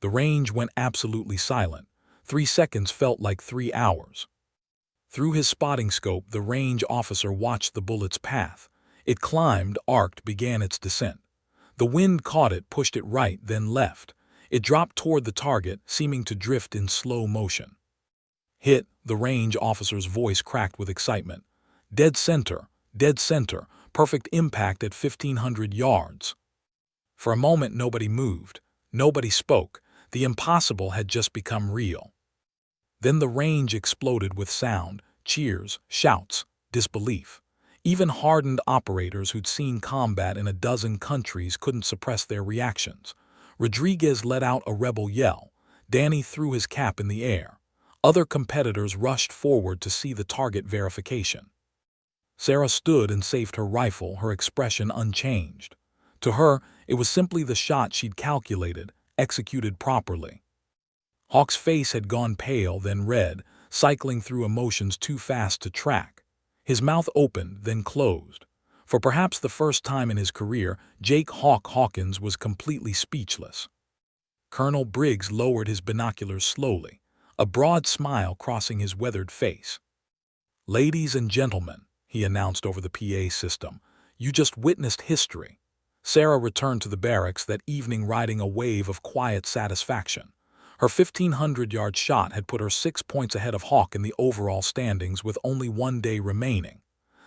The range went absolutely silent. 3 seconds felt like 3 hours. Through his spotting scope, the range officer watched the bullet's path. It climbed, arced, began its descent. The wind caught it, pushed it right, then left. It dropped toward the target, seeming to drift in slow motion. "Hit," the range officer's voice cracked with excitement. "Dead center, perfect impact at 1,500 yards." For a moment nobody moved, nobody spoke. The impossible had just become real. Then the range exploded with sound, cheers, shouts, disbelief. Even hardened operators who'd seen combat in a dozen countries couldn't suppress their reactions. Rodriguez let out a rebel yell. Danny threw his cap in the air. Other competitors rushed forward to see the target verification. Sarah stood and saved her rifle, her expression unchanged. To her, it was simply the shot she'd calculated, executed properly. Hawk's face had gone pale, then red, cycling through emotions too fast to track. His mouth opened, then closed. For perhaps the first time in his career, Jake "Hawk" Hawkins was completely speechless. Colonel Briggs lowered his binoculars slowly, a broad smile crossing his weathered face. "Ladies and gentlemen," he announced over the PA system, "you just witnessed history." Sarah returned to the barracks that evening riding a wave of quiet satisfaction. Her 1,500-yard shot had put her 6 points ahead of Hawk in the overall standings with only 1 day remaining.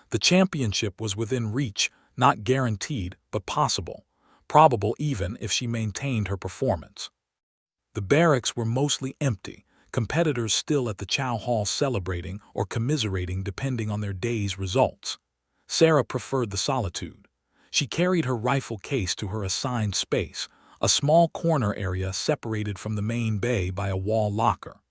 The championship was within reach, not guaranteed, but possible. Probable even if she maintained her performance. The barracks were mostly empty, competitors still at the chow hall celebrating or commiserating depending on their day's results. Sarah preferred the solitude. She carried her rifle case to her assigned space, a small corner area separated from the main bay by a wall locker.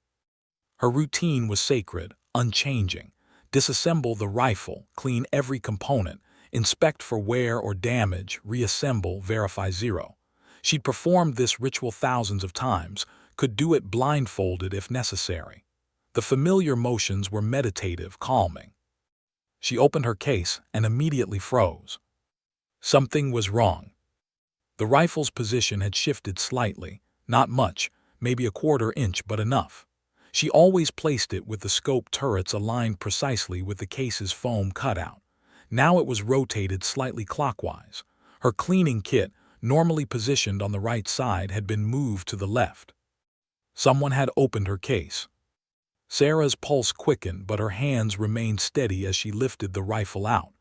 Her routine was sacred, unchanging. Disassemble the rifle, clean every component, inspect for wear or damage, reassemble, verify zero. She'd performed this ritual thousands of times, could do it blindfolded if necessary. The familiar motions were meditative, calming. She opened her case and immediately froze. Something was wrong. The rifle's position had shifted slightly, not much, maybe a quarter inch, but enough. She always placed it with the scope turrets aligned precisely with the case's foam cutout. Now it was rotated slightly clockwise. Her cleaning kit, normally positioned on the right side, had been moved to the left. Someone had opened her case. Sarah's pulse quickened, but her hands remained steady as she lifted the rifle out.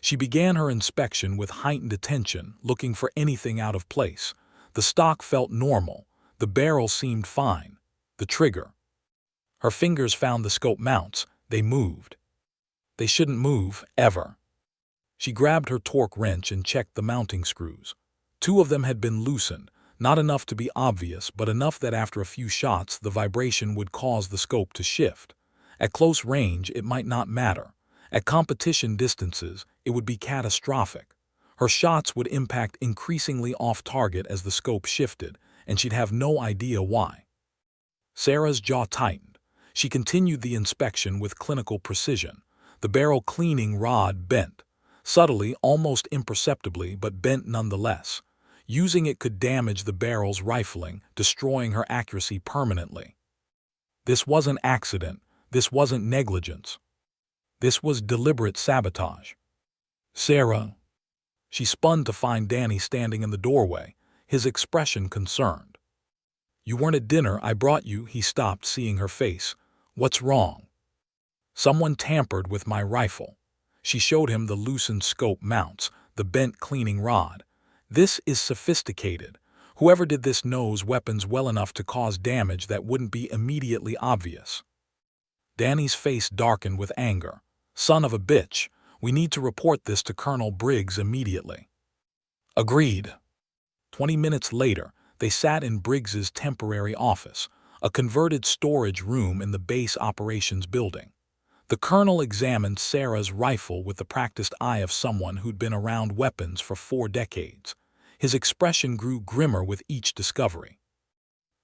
She began her inspection with heightened attention, looking for anything out of place. The stock felt normal. The barrel seemed fine. The trigger. Her fingers found the scope mounts. They moved. They shouldn't move, ever. She grabbed her torque wrench and checked the mounting screws. 2 of them had been loosened, not enough to be obvious, but enough that after a few shots the vibration would cause the scope to shift. At close range, it might not matter. At competition distances, it would be catastrophic. Her shots would impact increasingly off-target as the scope shifted, and she'd have no idea why. Sarah's jaw tightened. She continued the inspection with clinical precision. The barrel cleaning rod bent. Subtly, almost imperceptibly, but bent nonetheless. Using it could damage the barrel's rifling, destroying her accuracy permanently. This wasn't accident. This wasn't negligence. This was deliberate sabotage. "Sarah." She spun to find Danny standing in the doorway, his expression concerned. "You weren't at dinner, I brought you." He stopped, seeing her face. "What's wrong?" "Someone tampered with my rifle." She showed him the loosened scope mounts, the bent cleaning rod. "This is sophisticated. Whoever did this knows weapons well enough to cause damage that wouldn't be immediately obvious." Danny's face darkened with anger. "Son of a bitch, we need to report this to Colonel Briggs immediately." "Agreed." 20 minutes later, they sat in Briggs's temporary office, a converted storage room in the base operations building. The colonel examined Sarah's rifle with the practiced eye of someone who'd been around weapons for 4 decades. His expression grew grimmer with each discovery.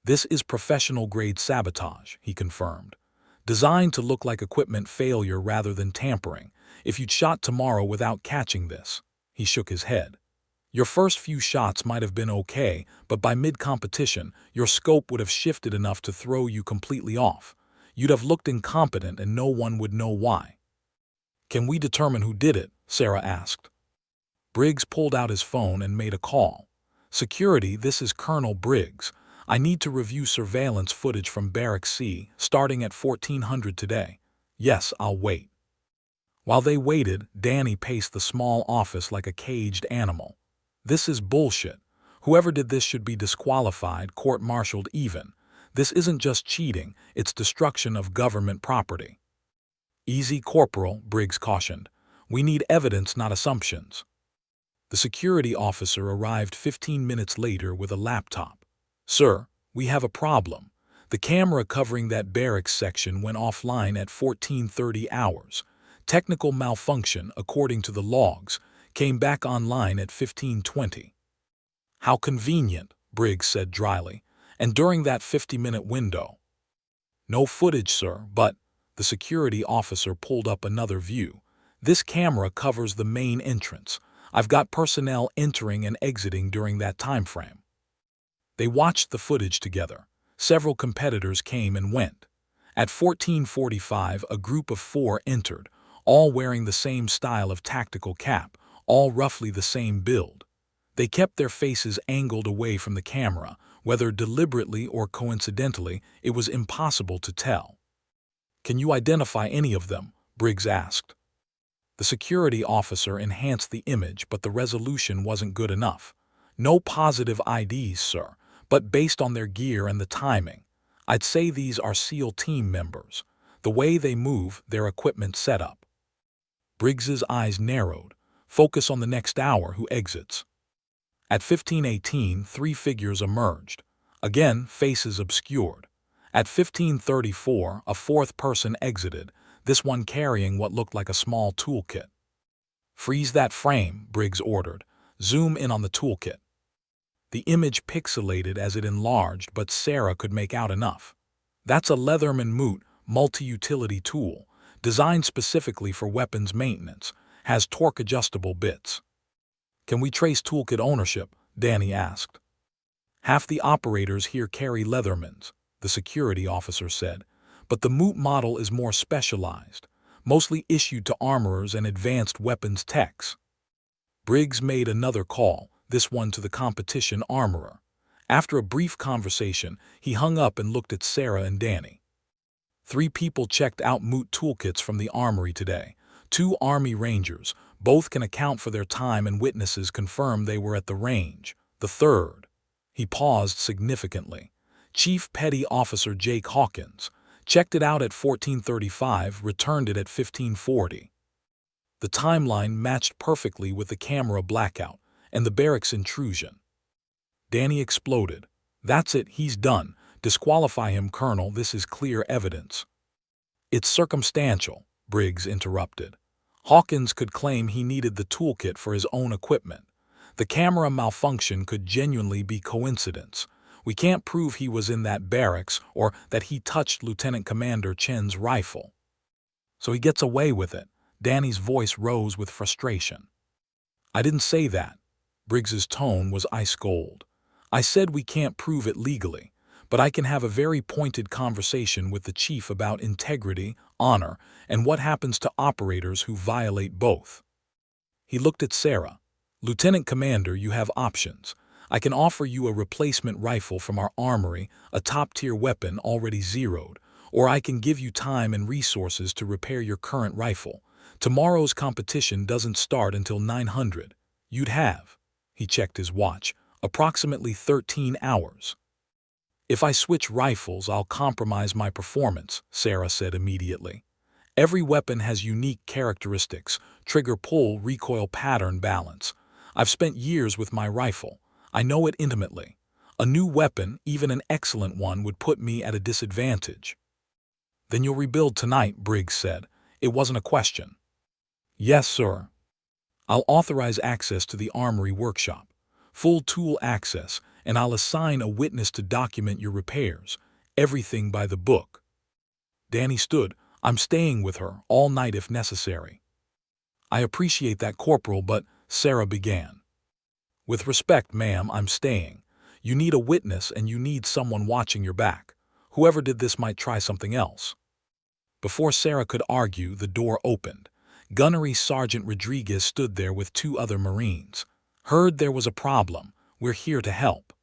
"This is professional-grade sabotage," he confirmed. "Designed to look like equipment failure rather than tampering. If you'd shot tomorrow without catching this," he shook his head. "Your first few shots might have been okay, but by mid-competition, your scope would have shifted enough to throw you completely off. You'd have looked incompetent and no one would know why." "Can we determine who did it?" Sarah asked. Briggs pulled out his phone and made a call. "Security, this is Colonel Briggs. I need to review surveillance footage from Barrack C, starting at 1400 today. Yes, I'll wait." While they waited, Danny paced the small office like a caged animal. "This is bullshit. Whoever did this should be disqualified, court-martialed even. This isn't just cheating, it's destruction of government property. Easy, Corporal, Briggs cautioned. We need evidence, not assumptions. The security officer arrived 15 minutes later with a laptop. Sir, we have a problem. The camera covering that barracks section went offline at 14:30 hours. Technical malfunction, according to the logs, came back online at 15:20. How convenient, Briggs said dryly. And during that 50-minute window. No footage, sir, but the security officer pulled up another view. This camera covers the main entrance. I've got personnel entering and exiting during that time frame. They watched the footage together. Several competitors came and went. At 14:45, a group of 4 entered, all wearing the same style of tactical cap, all roughly the same build. They kept their faces angled away from the camera. Whether deliberately or coincidentally, it was impossible to tell. Can you identify any of them? Briggs asked. The security officer enhanced the image, but the resolution wasn't good enough. No positive IDs, sir, but based on their gear and the timing, I'd say these are SEAL team members. The way they move, their equipment setup. Briggs's eyes narrowed. Focus on the next hour who exits. At 15:18, 3 figures emerged. Again, faces obscured. At 15:34, a 4th person exited, this one carrying what looked like a small toolkit. Freeze that frame, Briggs ordered. Zoom in on the toolkit. The image pixelated as it enlarged, but Sarah could make out enough. That's a Leatherman Moot multi-utility tool, designed specifically for weapons maintenance, has torque-adjustable bits. Can we trace toolkit ownership? Danny asked. Half the operators here carry Leathermans, the security officer said, but the Moot model is more specialized, mostly issued to armorers and advanced weapons techs. Briggs made another call, this one to the competition armorer. After a brief conversation, he hung up and looked at Sarah and Danny. 3 people checked out Moot toolkits from the armory today. 2 Army Rangers, both can account for their time and witnesses confirm they were at the range. The 3rd. He paused significantly. Chief Petty Officer Jake Hawkins checked it out at 14:35, returned it at 15:40. The timeline matched perfectly with the camera blackout and the barracks intrusion. Danny exploded. That's it, he's done. Disqualify him, Colonel, this is clear evidence. It's circumstantial, Briggs interrupted. Hawkins could claim he needed the toolkit for his own equipment. The camera malfunction could genuinely be coincidence. We can't prove he was in that barracks or that he touched Lieutenant Commander Chen's rifle. So he gets away with it. Danny's voice rose with frustration. I didn't say that. Briggs's tone was ice cold. I said we can't prove it legally, but I can have a very pointed conversation with the chief about integrity, honor, and what happens to operators who violate both. He looked at Sarah. Lieutenant Commander, you have options. I can offer you a replacement rifle from our armory, a top-tier weapon already zeroed, or I can give you time and resources to repair your current rifle. Tomorrow's competition doesn't start until 900. You'd have, he checked his watch, approximately 13 hours. If I switch rifles, I'll compromise my performance, Sarah said immediately. Every weapon has unique characteristics, trigger pull, recoil pattern, balance. I've spent years with my rifle. I know it intimately. A new weapon, even an excellent one, would put me at a disadvantage. Then you'll rebuild tonight, Briggs said. It wasn't a question. Yes, sir. I'll authorize access to the armory workshop. Full tool access, and I'll assign a witness to document your repairs. Everything by the book. Danny stood. I'm staying with her all night if necessary. I appreciate that, Corporal, but Sarah began. With respect, ma'am, I'm staying. You need a witness and you need someone watching your back. Whoever did this might try something else. Before Sarah could argue, the door opened. Gunnery Sergeant Rodriguez stood there with 2 other Marines. Heard there was a problem. We're here to help.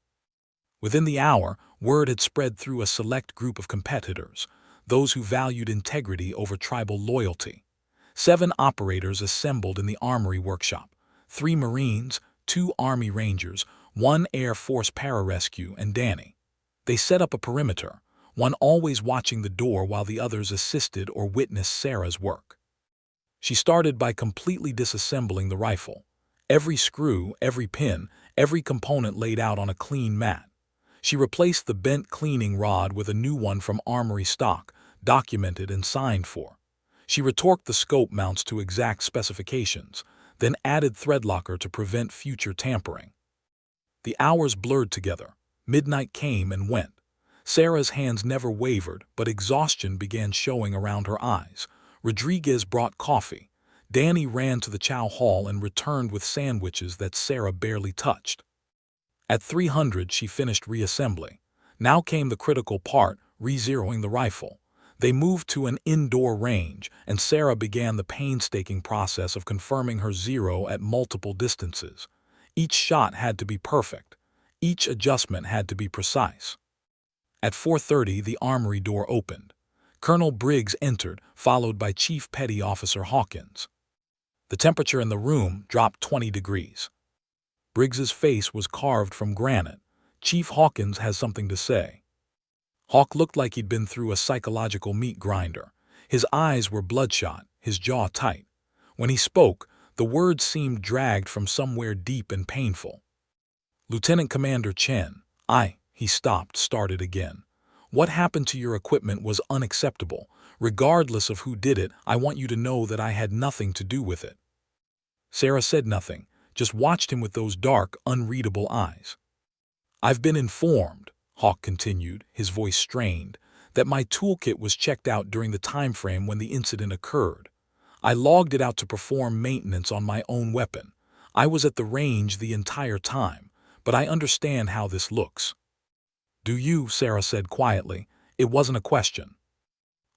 Within the hour, word had spread through a select group of competitors, those who valued integrity over tribal loyalty. 7 operators assembled in the armory workshop. 3 Marines, 2 Army Rangers, one Air Force pararescue, and Danny. They set up a perimeter, one always watching the door while the others assisted or witnessed Sarah's work. She started by completely disassembling the rifle. Every screw, every pin, every component laid out on a clean mat. She replaced the bent cleaning rod with a new one from Armory stock, documented and signed for. She retorqued the scope mounts to exact specifications, then added thread locker to prevent future tampering. The hours blurred together. Midnight came and went. Sarah's hands never wavered, but exhaustion began showing around her eyes. Rodriguez brought coffee. Danny ran to the chow hall and returned with sandwiches that Sarah barely touched. At 300, she finished reassembly. Now came the critical part, re-zeroing the rifle. They moved to an indoor range, and Sarah began the painstaking process of confirming her zero at multiple distances. Each shot had to be perfect. Each adjustment had to be precise. At 4:30, the armory door opened. Colonel Briggs entered, followed by Chief Petty Officer Hawkins. The temperature in the room dropped 20 degrees. Briggs's face was carved from granite. Chief Hawkins has something to say. Hawk looked like he'd been through a psychological meat grinder. His eyes were bloodshot, his jaw tight. When he spoke, the words seemed dragged from somewhere deep and painful. Lieutenant Commander Chen, he stopped, started again. What happened to your equipment was unacceptable. Regardless of who did it, I want you to know that I had nothing to do with it. Sarah said nothing, just watched him with those dark, unreadable eyes. I've been informed, Hawk continued, his voice strained, that my toolkit was checked out during the time frame when the incident occurred. I logged it out to perform maintenance on my own weapon. I was at the range the entire time, but I understand how this looks. Do you? Sarah said quietly. It wasn't a question.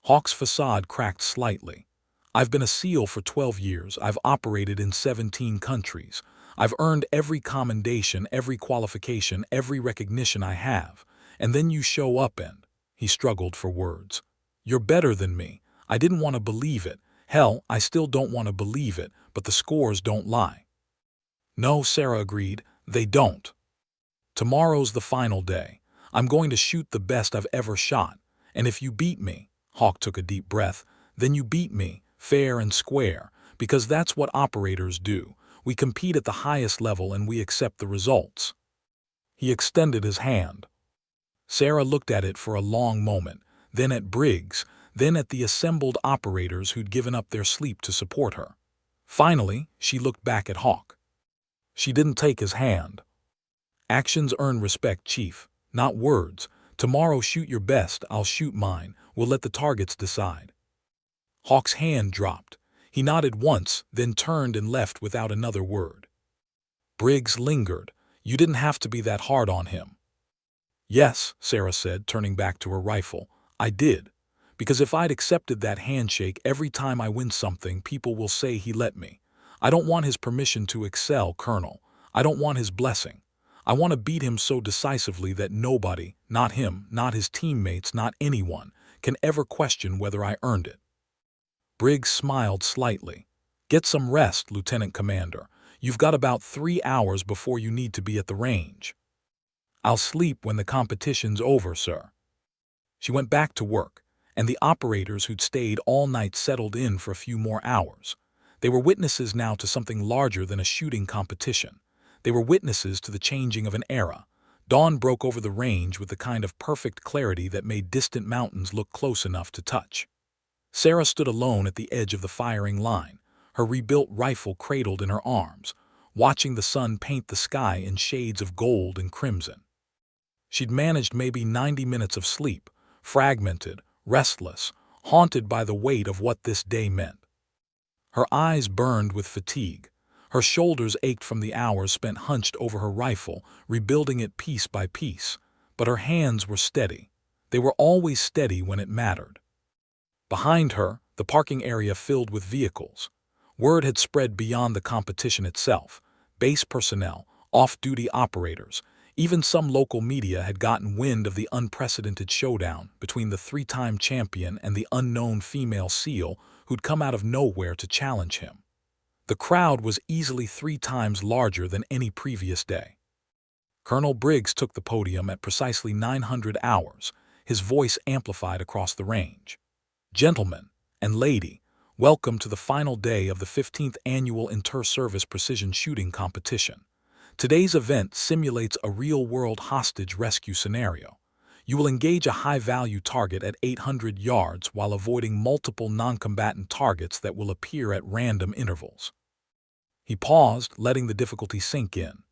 Hawk's facade cracked slightly. I've been a SEAL for 12 years. I've operated in 17 countries. I've earned every commendation, every qualification, every recognition I have. And then you show up and... He struggled for words. You're better than me. I didn't want to believe it. Hell, I still don't want to believe it, but the scores don't lie. No, Sarah agreed, they don't. Tomorrow's the final day. I'm going to shoot the best I've ever shot. And if you beat me, Hawk took a deep breath, then you beat me, fair and square, because that's what operators do. We compete at the highest level and we accept the results. He extended his hand. Sarah looked at it for a long moment, then at Briggs, then at the assembled operators who'd given up their sleep to support her. Finally, she looked back at Hawk. She didn't take his hand. Actions earn respect, Chief, not words. Tomorrow shoot your best, I'll shoot mine. We'll let the targets decide. Hawk's hand dropped. He nodded once, then turned and left without another word. Briggs lingered. You didn't have to be that hard on him. Yes, Sarah said, turning back to her rifle. I did. Because if I'd accepted that handshake every time I win something, people will say he let me. I don't want his permission to excel, Colonel. I don't want his blessing. I want to beat him so decisively that nobody, not him, not his teammates, not anyone, can ever question whether I earned it. Briggs smiled slightly. Get some rest, Lieutenant Commander. You've got about 3 hours before you need to be at the range. I'll sleep when the competition's over, sir. She went back to work, and the operators who'd stayed all night settled in for a few more hours. They were witnesses now to something larger than a shooting competition. They were witnesses to the changing of an era. Dawn broke over the range with the kind of perfect clarity that made distant mountains look close enough to touch. Sarah stood alone at the edge of the firing line, her rebuilt rifle cradled in her arms, watching the sun paint the sky in shades of gold and crimson. She'd managed maybe 90 minutes of sleep, fragmented, restless, haunted by the weight of what this day meant. Her eyes burned with fatigue. Her shoulders ached from the hours spent hunched over her rifle, rebuilding it piece by piece. But her hands were steady. They were always steady when it mattered. Behind her, the parking area filled with vehicles. Word had spread beyond the competition itself. Base personnel, off-duty operators, even some local media had gotten wind of the unprecedented showdown between the 3-time champion and the unknown female SEAL who'd come out of nowhere to challenge him. The crowd was easily 3 times larger than any previous day. Colonel Briggs took the podium at precisely 900 hours, his voice amplified across the range. Gentlemen and lady, welcome to the final day of the 15th Annual Inter-Service Precision Shooting Competition. Today's event simulates a real-world hostage rescue scenario. You will engage a high-value target at 800 yards while avoiding multiple non-combatant targets that will appear at random intervals. He paused, letting the difficulty sink in.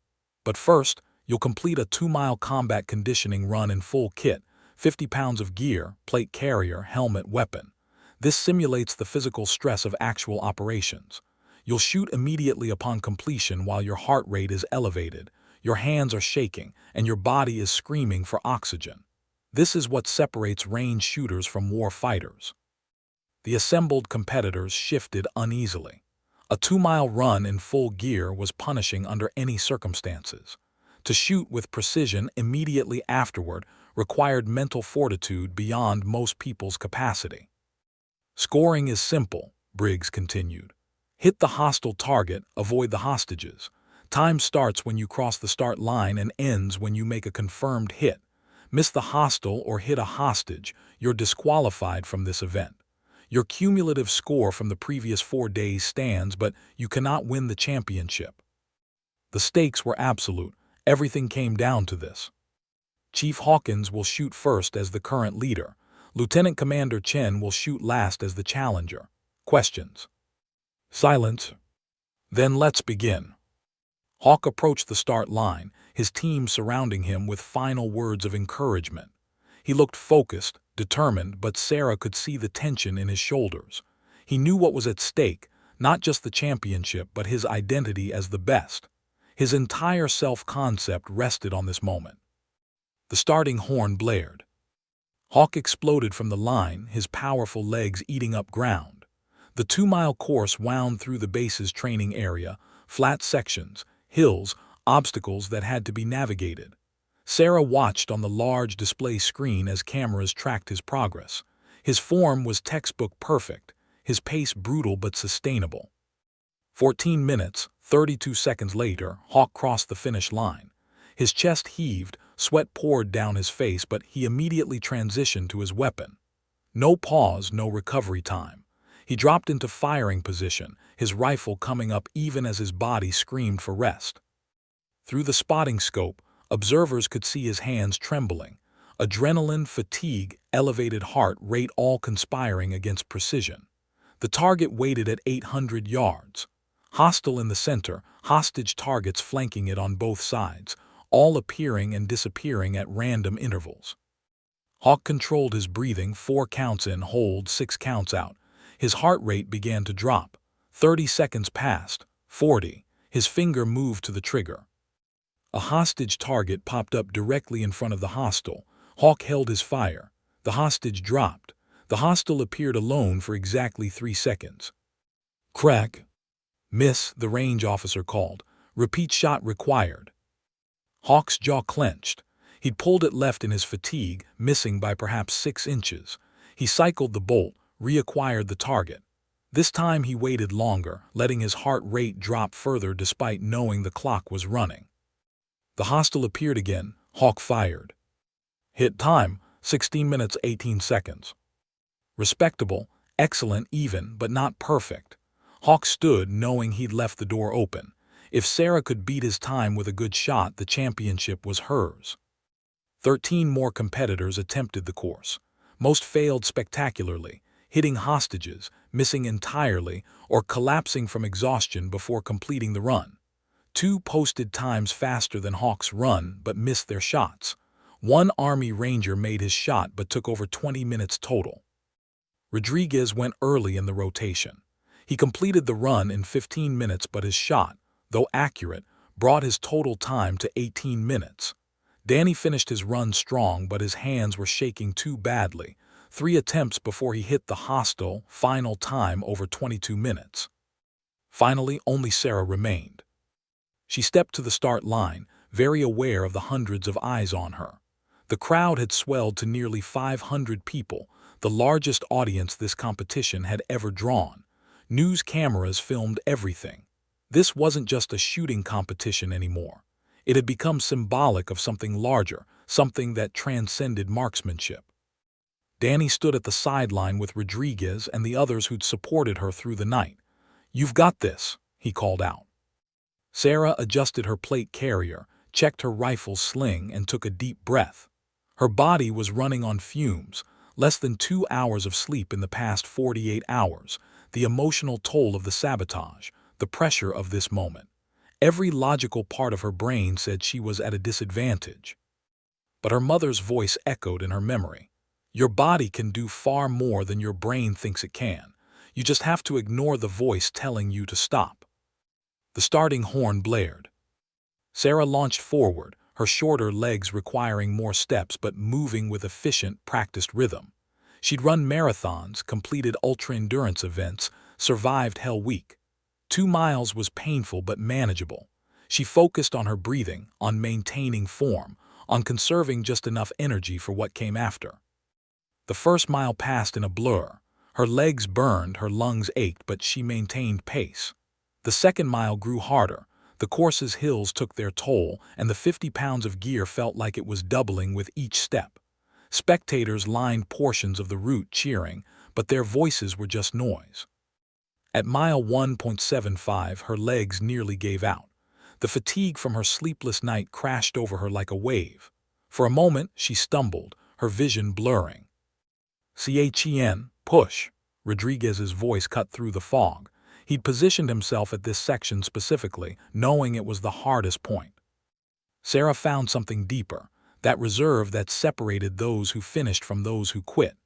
But first, you'll complete a 2-mile combat conditioning run in full kit, 50 pounds of gear, plate carrier, helmet, weapon. This simulates the physical stress of actual operations. You'll shoot immediately upon completion while your heart rate is elevated, your hands are shaking, and your body is screaming for oxygen. This is what separates range shooters from war fighters. The assembled competitors shifted uneasily. A 2-mile run in full gear was punishing under any circumstances. To shoot with precision immediately afterward required mental fortitude beyond most people's capacity. Scoring is simple, Briggs continued. Hit the hostile target, avoid the hostages. Time starts when you cross the start line and ends when you make a confirmed hit. Miss the hostile or hit a hostage, you're disqualified from this event. Your cumulative score from the previous 4 days stands, but you cannot win the championship. The stakes were absolute. Everything came down to this. Chief Hawkins will shoot first as the current leader. Lieutenant Commander Chen will shoot last as the challenger. Questions? Silence. Then let's begin. Hawk approached the start line, his team surrounding him with final words of encouragement. He looked focused, determined, but Sarah could see the tension in his shoulders. He knew what was at stake, not just the championship, but his identity as the best. His entire self-concept rested on this moment. The starting horn blared. Hawk exploded from the line, his powerful legs eating up ground. The 2-mile course wound through the base's training area, flat sections, hills, obstacles that had to be navigated. Sarah watched on the large display screen as cameras tracked his progress. His form was textbook perfect, his pace brutal but sustainable. 14 minutes, 32 seconds later, Hawk crossed the finish line. His chest heaved, sweat poured down his face, but he immediately transitioned to his weapon. No pause, no recovery time. He dropped into firing position, his rifle coming up even as his body screamed for rest. Through the spotting scope, observers could see his hands trembling. Adrenaline, fatigue, elevated heart rate all conspiring against precision. The target waited at 800 yards. Hostile in the center, hostage targets flanking it on both sides, all appearing and disappearing at random intervals. Hawk controlled his breathing, 4 counts in, hold, 6 counts out. His heart rate began to drop. 30 seconds passed, 40. His finger moved to the trigger. A hostage target popped up directly in front of the hostile. Hawk held his fire. The hostage dropped. The hostile appeared alone for exactly 3 seconds. Crack. Miss, the range officer called. Repeat shot required. Hawk's jaw clenched. He'd pulled it left in his fatigue, missing by perhaps 6 inches. He cycled the bolt, reacquired the target. This time he waited longer, letting his heart rate drop further despite knowing the clock was running. The hostile appeared again. Hawk fired. Hit time, 16 minutes 18 seconds. Respectable, excellent even, but not perfect. Hawk stood knowing he'd left the door open. If Sarah could beat his time with a good shot, the championship was hers. 13 more competitors attempted the course. Most failed spectacularly, hitting hostages, missing entirely, or collapsing from exhaustion before completing the run. 2 posted times faster than Hawk's run but missed their shots. 1 Army Ranger made his shot but took over 20 minutes total. Rodriguez went early in the rotation. He completed the run in 15 minutes, but his shot, though accurate, brought his total time to 18 minutes. Danny finished his run strong, but his hands were shaking too badly. 3 attempts before he hit the hostile, final time over 22 minutes. Finally, only Sarah remained. She stepped to the start line, very aware of the hundreds of eyes on her. The crowd had swelled to nearly 500 people, the largest audience this competition had ever drawn. News cameras filmed everything. This wasn't just a shooting competition anymore. It had become symbolic of something larger, something that transcended marksmanship. Danny stood at the sideline with Rodriguez and the others who'd supported her through the night. "You've got this," he called out. Sarah adjusted her plate carrier, checked her rifle's sling, and took a deep breath. Her body was running on fumes, less than 2 hours of sleep in the past 48 hours, the emotional toll of the sabotage, the pressure of this moment. Every logical part of her brain said she was at a disadvantage. But her mother's voice echoed in her memory. "Your body can do far more than your brain thinks it can. You just have to ignore the voice telling you to stop." The starting horn blared. Sarah launched forward, her shorter legs requiring more steps but moving with efficient, practiced rhythm. She'd run marathons, completed ultra-endurance events, survived Hell Week. 2 miles was painful but manageable. She focused on her breathing, on maintaining form, on conserving just enough energy for what came after. The first mile passed in a blur. Her legs burned, her lungs ached, but she maintained pace. The second mile grew harder. The course's hills took their toll, and the 50 pounds of gear felt like it was doubling with each step. Spectators lined portions of the route cheering, but their voices were just noise. At mile 1.75, her legs nearly gave out. The fatigue from her sleepless night crashed over her like a wave. For a moment, she stumbled, her vision blurring. "CHEN, push," Rodriguez's voice cut through the fog. He'd positioned himself at this section specifically, knowing it was the hardest point. Sarah found something deeper, that reserve that separated those who finished from those who quit.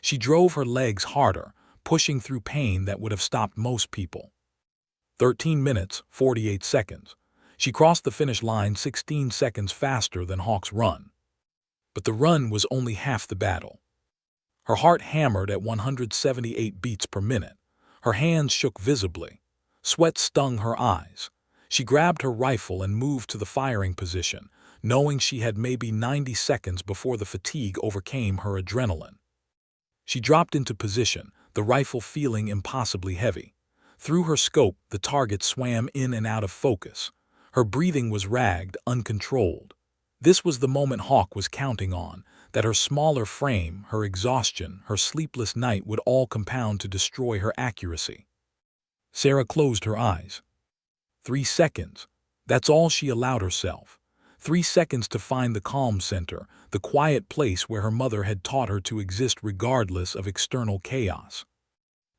She drove her legs harder, pushing through pain that would have stopped most people. 13 minutes, 48 seconds. She crossed the finish line 16 seconds faster than Hawk's run. But the run was only half the battle. Her heart hammered at 178 beats per minute. Her hands shook visibly. Sweat stung her eyes. She grabbed her rifle and moved to the firing position, knowing she had maybe 90 seconds before the fatigue overcame her adrenaline. She dropped into position, the rifle feeling impossibly heavy. Through her scope, the target swam in and out of focus. Her breathing was ragged, uncontrolled. This was the moment Hawk was counting on, that her smaller frame, her exhaustion, her sleepless night would all compound to destroy her accuracy. Sarah closed her eyes. 3 seconds. That's all she allowed herself. 3 seconds to find the calm center, the quiet place where her mother had taught her to exist regardless of external chaos.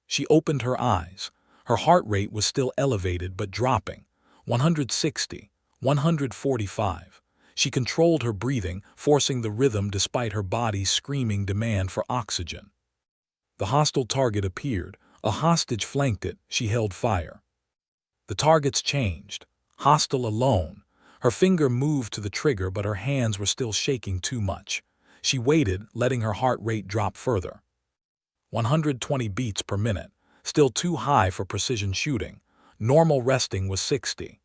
She opened her eyes. Her heart rate was still elevated but dropping. 160, 145. She controlled her breathing, forcing the rhythm despite her body's screaming demand for oxygen. The hostile target appeared. A hostage flanked it. She held fire. The targets changed. Hostile alone. Her finger moved to the trigger, but her hands were still shaking too much. She waited, letting her heart rate drop further. 120 beats per minute. Still too high for precision shooting. Normal resting was 60.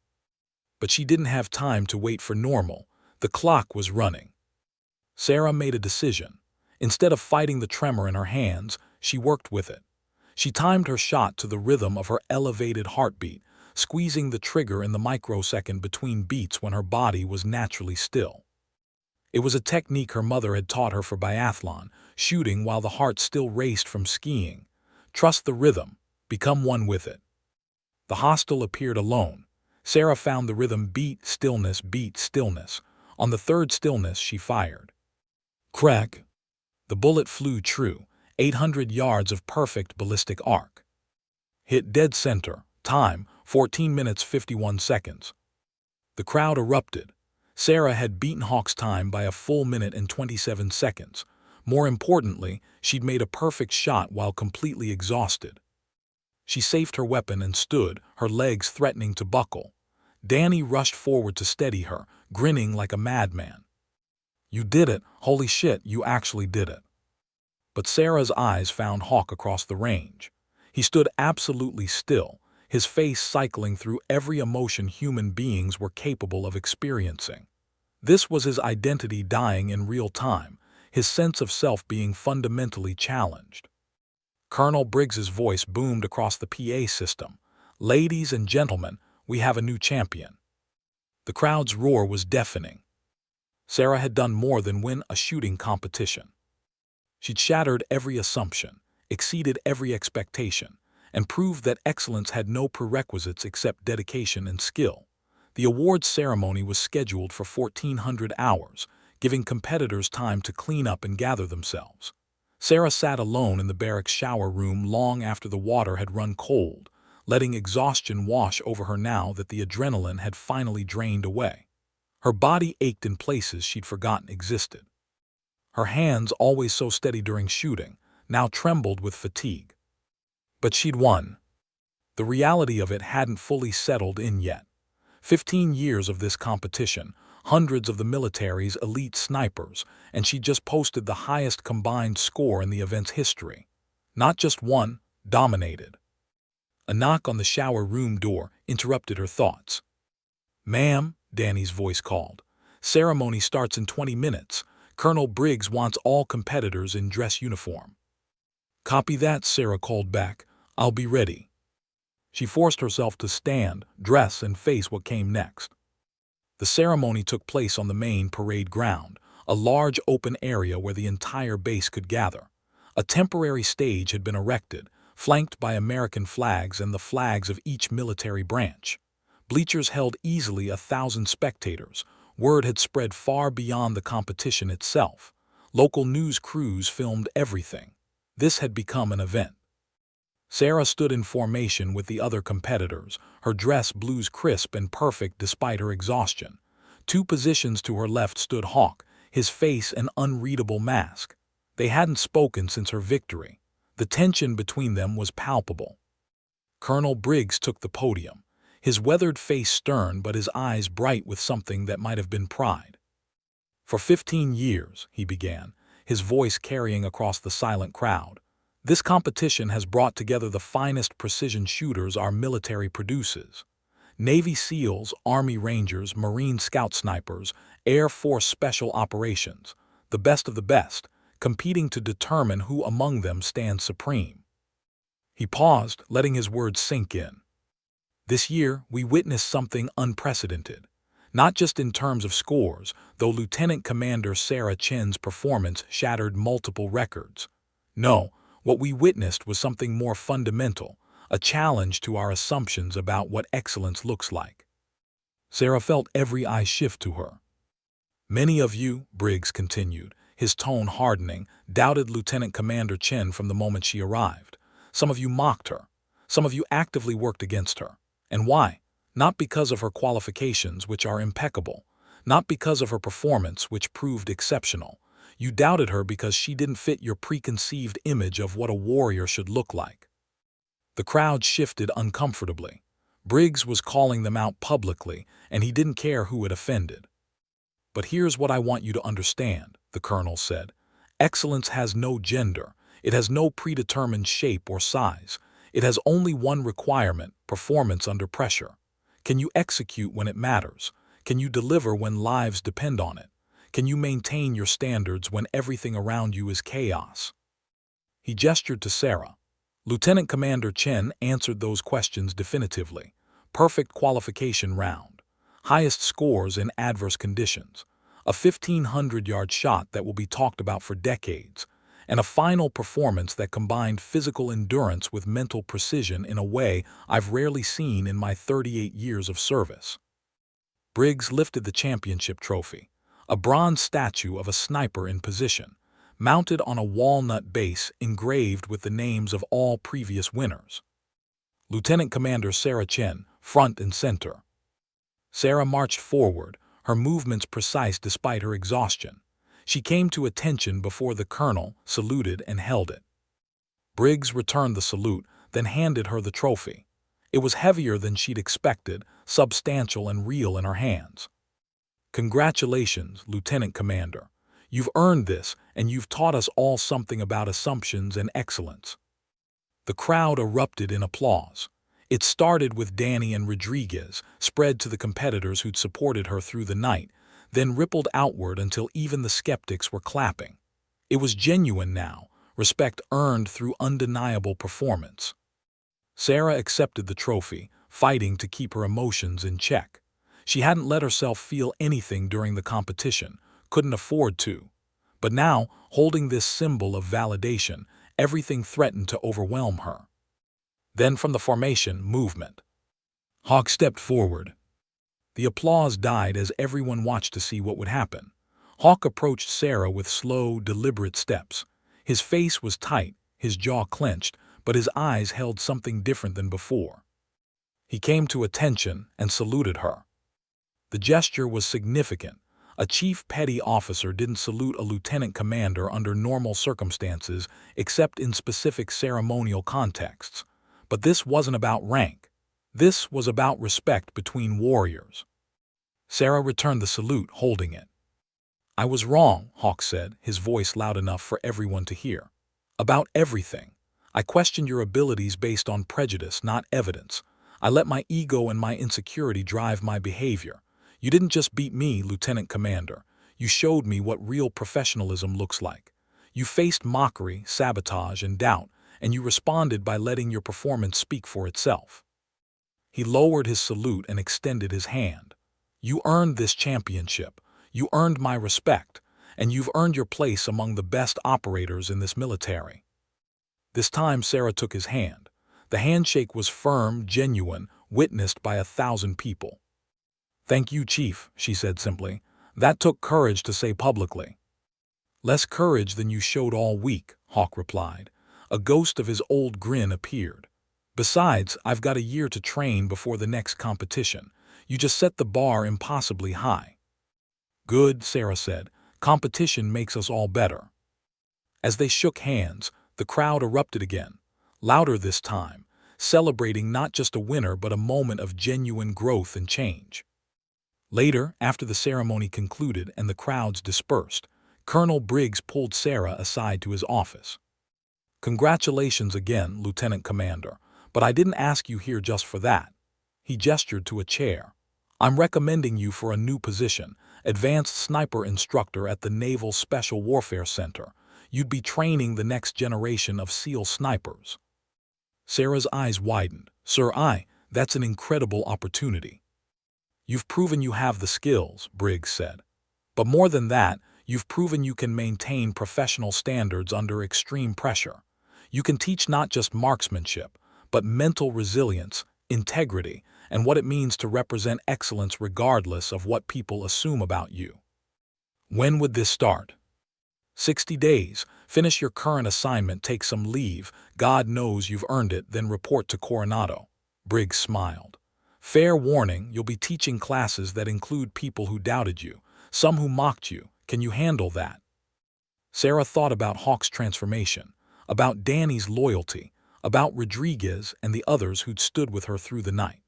But she didn't have time to wait for normal. The clock was running. Sarah made a decision. Instead of fighting the tremor in her hands, she worked with it. She timed her shot to the rhythm of her elevated heartbeat, squeezing the trigger in the microsecond between beats when her body was naturally still. It was a technique her mother had taught her for biathlon, shooting while the heart still raced from skiing. Trust the rhythm. Become one with it. The hostile appeared alone. Sarah found the rhythm beat, stillness, beat, stillness. On the third stillness, she fired. Crack! The bullet flew true, 800 yards of perfect ballistic arc. Hit dead center. Time, 14 minutes 51 seconds. The crowd erupted. Sarah had beaten Hawk's time by a full minute and 27 seconds. More importantly, she'd made a perfect shot while completely exhausted. She safed her weapon and stood, her legs threatening to buckle. Danny rushed forward to steady her, grinning like a madman. "You did it. Holy shit, you actually did it." But Sarah's eyes found Hawk across the range. He stood absolutely still, his face cycling through every emotion human beings were capable of experiencing. This was his identity dying in real time, his sense of self being fundamentally challenged. Colonel Briggs's voice boomed across the PA system. "Ladies and gentlemen, we have a new champion." The crowd's roar was deafening. Sarah had done more than win a shooting competition. She'd shattered every assumption, exceeded every expectation, and proved that excellence had no prerequisites except dedication and skill. The awards ceremony was scheduled for 1400 hours, giving competitors time to clean up and gather themselves. Sarah sat alone in the barracks shower room long after the water had run cold, letting exhaustion wash over her now that the adrenaline had finally drained away. Her body ached in places she'd forgotten existed. Her hands, always so steady during shooting, now trembled with fatigue. But she'd won. The reality of it hadn't fully settled in yet. 15 years of this competition, hundreds of the military's elite snipers, and she just posted the highest combined score in the event's history. Not just won, dominated. A knock on the shower room door interrupted her thoughts. "Ma'am," Danny's voice called. "Ceremony starts in 20 minutes. Colonel Briggs wants all competitors in dress uniform." "Copy that," Sarah called back. "I'll be ready." She forced herself to stand, dress, and face what came next. The ceremony took place on the main parade ground, a large open area where the entire base could gather. A temporary stage had been erected, flanked by American flags and the flags of each military branch. Bleachers held easily 1,000 spectators. Word had spread far beyond the competition itself. Local news crews filmed everything. This had become an event. Sarah stood in formation with the other competitors, her dress blues crisp and perfect despite her exhaustion. 2 positions to her left stood Hawk, his face an unreadable mask. They hadn't spoken since her victory. The tension between them was palpable. Colonel Briggs took the podium, his weathered face stern but his eyes bright with something that might have been pride. "For 15 years," he began, his voice carrying across the silent crowd, "this competition has brought together the finest precision shooters our military produces. Navy SEALs, Army Rangers, Marine Scout Snipers, Air Force Special Operations, the best of the best, competing to determine who among them stands supreme." He paused, letting his words sink in. "This year, we witnessed something unprecedented. Not just in terms of scores, though Lieutenant Commander Sarah Chen's performance shattered multiple records. No, what we witnessed was something more fundamental, a challenge to our assumptions about what excellence looks like." Sarah felt every eye shift to her. "Many of you," Briggs continued, his tone hardening, "doubted Lieutenant Commander Chen from the moment she arrived. Some of you mocked her. Some of you actively worked against her. And why? Not because of her qualifications, which are impeccable. Not because of her performance, which proved exceptional. You doubted her because she didn't fit your preconceived image of what a warrior should look like." The crowd shifted uncomfortably. Briggs was calling them out publicly, and he didn't care who it offended. "But here's what I want you to understand," the colonel said. "Excellence has no gender. It has no predetermined shape or size. It has only one requirement: performance under pressure. Can you execute when it matters? Can you deliver when lives depend on it? Can you maintain your standards when everything around you is chaos?" He gestured to Sarah. Lieutenant Commander Chen answered those questions definitively. Perfect qualification round. Highest scores in adverse conditions. A 1,500-yard shot that will be talked about for decades. And a final performance that combined physical endurance with mental precision in a way I've rarely seen in my 38 years of service. Briggs lifted the championship trophy, a bronze statue of a sniper in position, mounted on a walnut base engraved with the names of all previous winners. Lieutenant Commander Sarah Chen, front and center. Sarah marched forward, her movements precise despite her exhaustion. She came to attention before the colonel, saluted, and held it. Briggs returned the salute, then handed her the trophy. It was heavier than she'd expected, substantial and real in her hands. "Congratulations, Lieutenant Commander. You've earned this, and you've taught us all something about assumptions and excellence." The crowd erupted in applause. It started with Danny and Rodriguez, spread to the competitors who'd supported her through the night, then rippled outward until even the skeptics were clapping. It was genuine now, respect earned through undeniable performance. Sarah accepted the trophy, fighting to keep her emotions in check. She hadn't let herself feel anything during the competition, couldn't afford to. But now, holding this symbol of validation, everything threatened to overwhelm her. Then from the formation, movement. Hawk stepped forward. The applause died as everyone watched to see what would happen. Hawk approached Sarah with slow, deliberate steps. His face was tight, his jaw clenched, but his eyes held something different than before. He came to attention and saluted her. The gesture was significant. A chief petty officer didn't salute a lieutenant commander under normal circumstances except in specific ceremonial contexts. But this wasn't about rank. This was about respect between warriors. Sarah returned the salute, holding it. "I was wrong," Hawk said, his voice loud enough for everyone to hear. "About everything. I questioned your abilities based on prejudice, not evidence. I let my ego and my insecurity drive my behavior. You didn't just beat me, Lieutenant Commander. You showed me what real professionalism looks like. You faced mockery, sabotage, and doubt, and you responded by letting your performance speak for itself." He lowered his salute and extended his hand. "You earned this championship. You earned my respect, and you've earned your place among the best operators in this military." This time Sarah took his hand. The handshake was firm, genuine, witnessed by 1,000 people. "Thank you, Chief," she said simply. "That took courage to say publicly." "Less courage than you showed all week," Hawk replied. A ghost of his old grin appeared. "Besides, I've got a year to train before the next competition. You just set the bar impossibly high." "Good," Sarah said. "Competition makes us all better." As they shook hands, the crowd erupted again, louder this time, celebrating not just a winner but a moment of genuine growth and change. Later, after the ceremony concluded and the crowds dispersed, Colonel Briggs pulled Sarah aside to his office. "Congratulations again, Lieutenant Commander, but I didn't ask you here just for that." He gestured to a chair. "I'm recommending you for a new position, Advanced Sniper Instructor at the Naval Special Warfare Center. You'd be training the next generation of SEAL snipers." Sarah's eyes widened. "Sir, that's an incredible opportunity." "You've proven you have the skills," Briggs said. "But more than that, you've proven you can maintain professional standards under extreme pressure. You can teach not just marksmanship, but mental resilience, integrity, and what it means to represent excellence regardless of what people assume about you." "When would this start?" 60 days. Finish your current assignment, take some leave. God knows you've earned it, then report to Coronado." Briggs smiled. "Fair warning, you'll be teaching classes that include people who doubted you, some who mocked you. Can you handle that?" Sarah thought about Hawk's transformation, about Danny's loyalty, about Rodriguez and the others who'd stood with her through the night.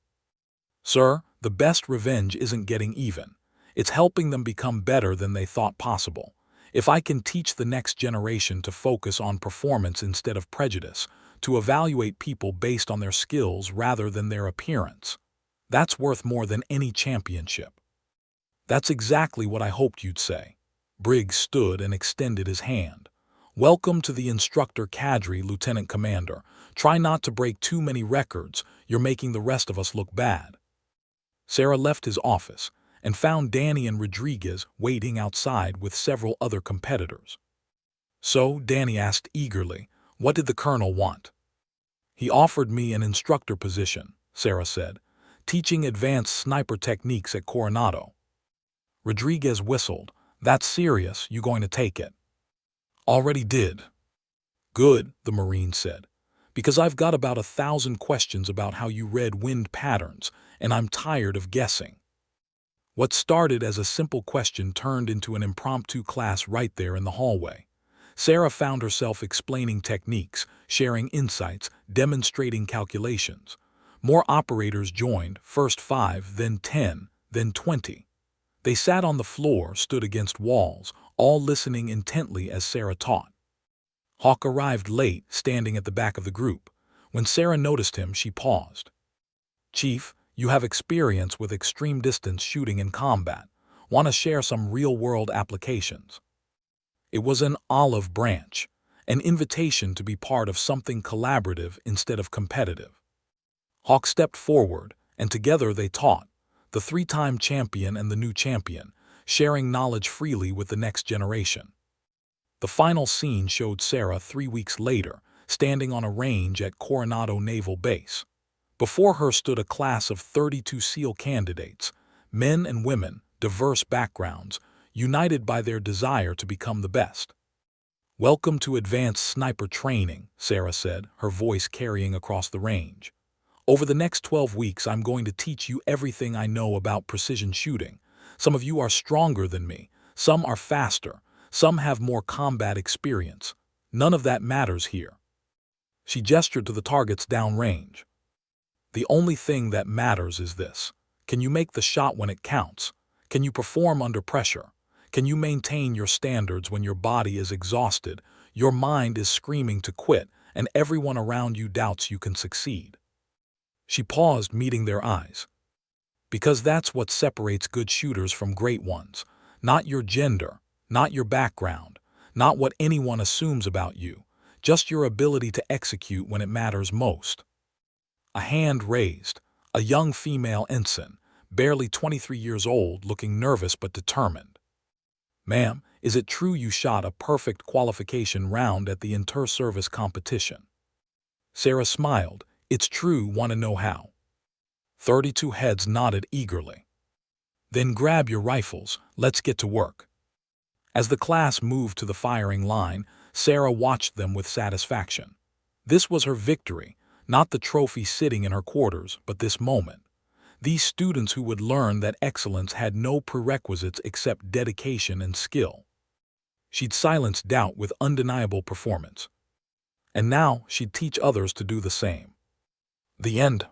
"Sir, the best revenge isn't getting even. It's helping them become better than they thought possible. If I can teach the next generation to focus on performance instead of prejudice, to evaluate people based on their skills rather than their appearance, that's worth more than any championship." "That's exactly what I hoped you'd say." Briggs stood and extended his hand. "Welcome to the instructor cadre, Lieutenant Commander. Try not to break too many records. You're making the rest of us look bad." Sarah left his office and found Danny and Rodriguez waiting outside with several other competitors. "So," Danny asked eagerly, "what did the colonel want?" "He offered me an instructor position," Sarah said, "teaching advanced sniper techniques at Coronado." Rodriguez whistled. "That's serious, you going to take it?" "Already did." "Good," the Marine said, "because I've got about 1,000 questions about how you read wind patterns, and I'm tired of guessing." What started as a simple question turned into an impromptu class right there in the hallway. Sarah found herself explaining techniques, sharing insights, demonstrating calculations. More operators joined, first 5, then 10, then 20. They sat on the floor, stood against walls, all listening intently as Sarah taught. Hawk arrived late, standing at the back of the group. When Sarah noticed him, she paused. "Chief, you have experience with extreme distance shooting in combat. Want to share some real-world applications?" It was an olive branch, an invitation to be part of something collaborative instead of competitive. Hawk stepped forward, and together they taught. the three-time champion and the new champion, sharing knowledge freely with the next generation. The final scene showed Sarah 3 weeks later, standing on a range at Coronado Naval Base. Before her stood a class of 32 SEAL candidates, men and women, diverse backgrounds, united by their desire to become the best. "Welcome to advanced sniper training," Sarah said, her voice carrying across the range. "Over the next 12 weeks, I'm going to teach you everything I know about precision shooting. Some of you are stronger than me, some are faster, some have more combat experience. None of that matters here." She gestured to the targets downrange. "The only thing that matters is this. Can you make the shot when it counts? Can you perform under pressure? Can you maintain your standards when your body is exhausted, your mind is screaming to quit, and everyone around you doubts you can succeed?" She paused, meeting their eyes. "Because that's what separates good shooters from great ones. Not your gender, not your background, not what anyone assumes about you, just your ability to execute when it matters most." A hand raised, a young female ensign, barely 23 years old, looking nervous but determined. "Ma'am, is it true you shot a perfect qualification round at the inter-service competition?" Sarah smiled. "It's true. Want to know how?" 32 heads nodded eagerly. "Then grab your rifles, let's get to work." As the class moved to the firing line, Sarah watched them with satisfaction. This was her victory, not the trophy sitting in her quarters, but this moment. These students who would learn that excellence had no prerequisites except dedication and skill. She'd silence doubt with undeniable performance. And now she'd teach others to do the same. The end.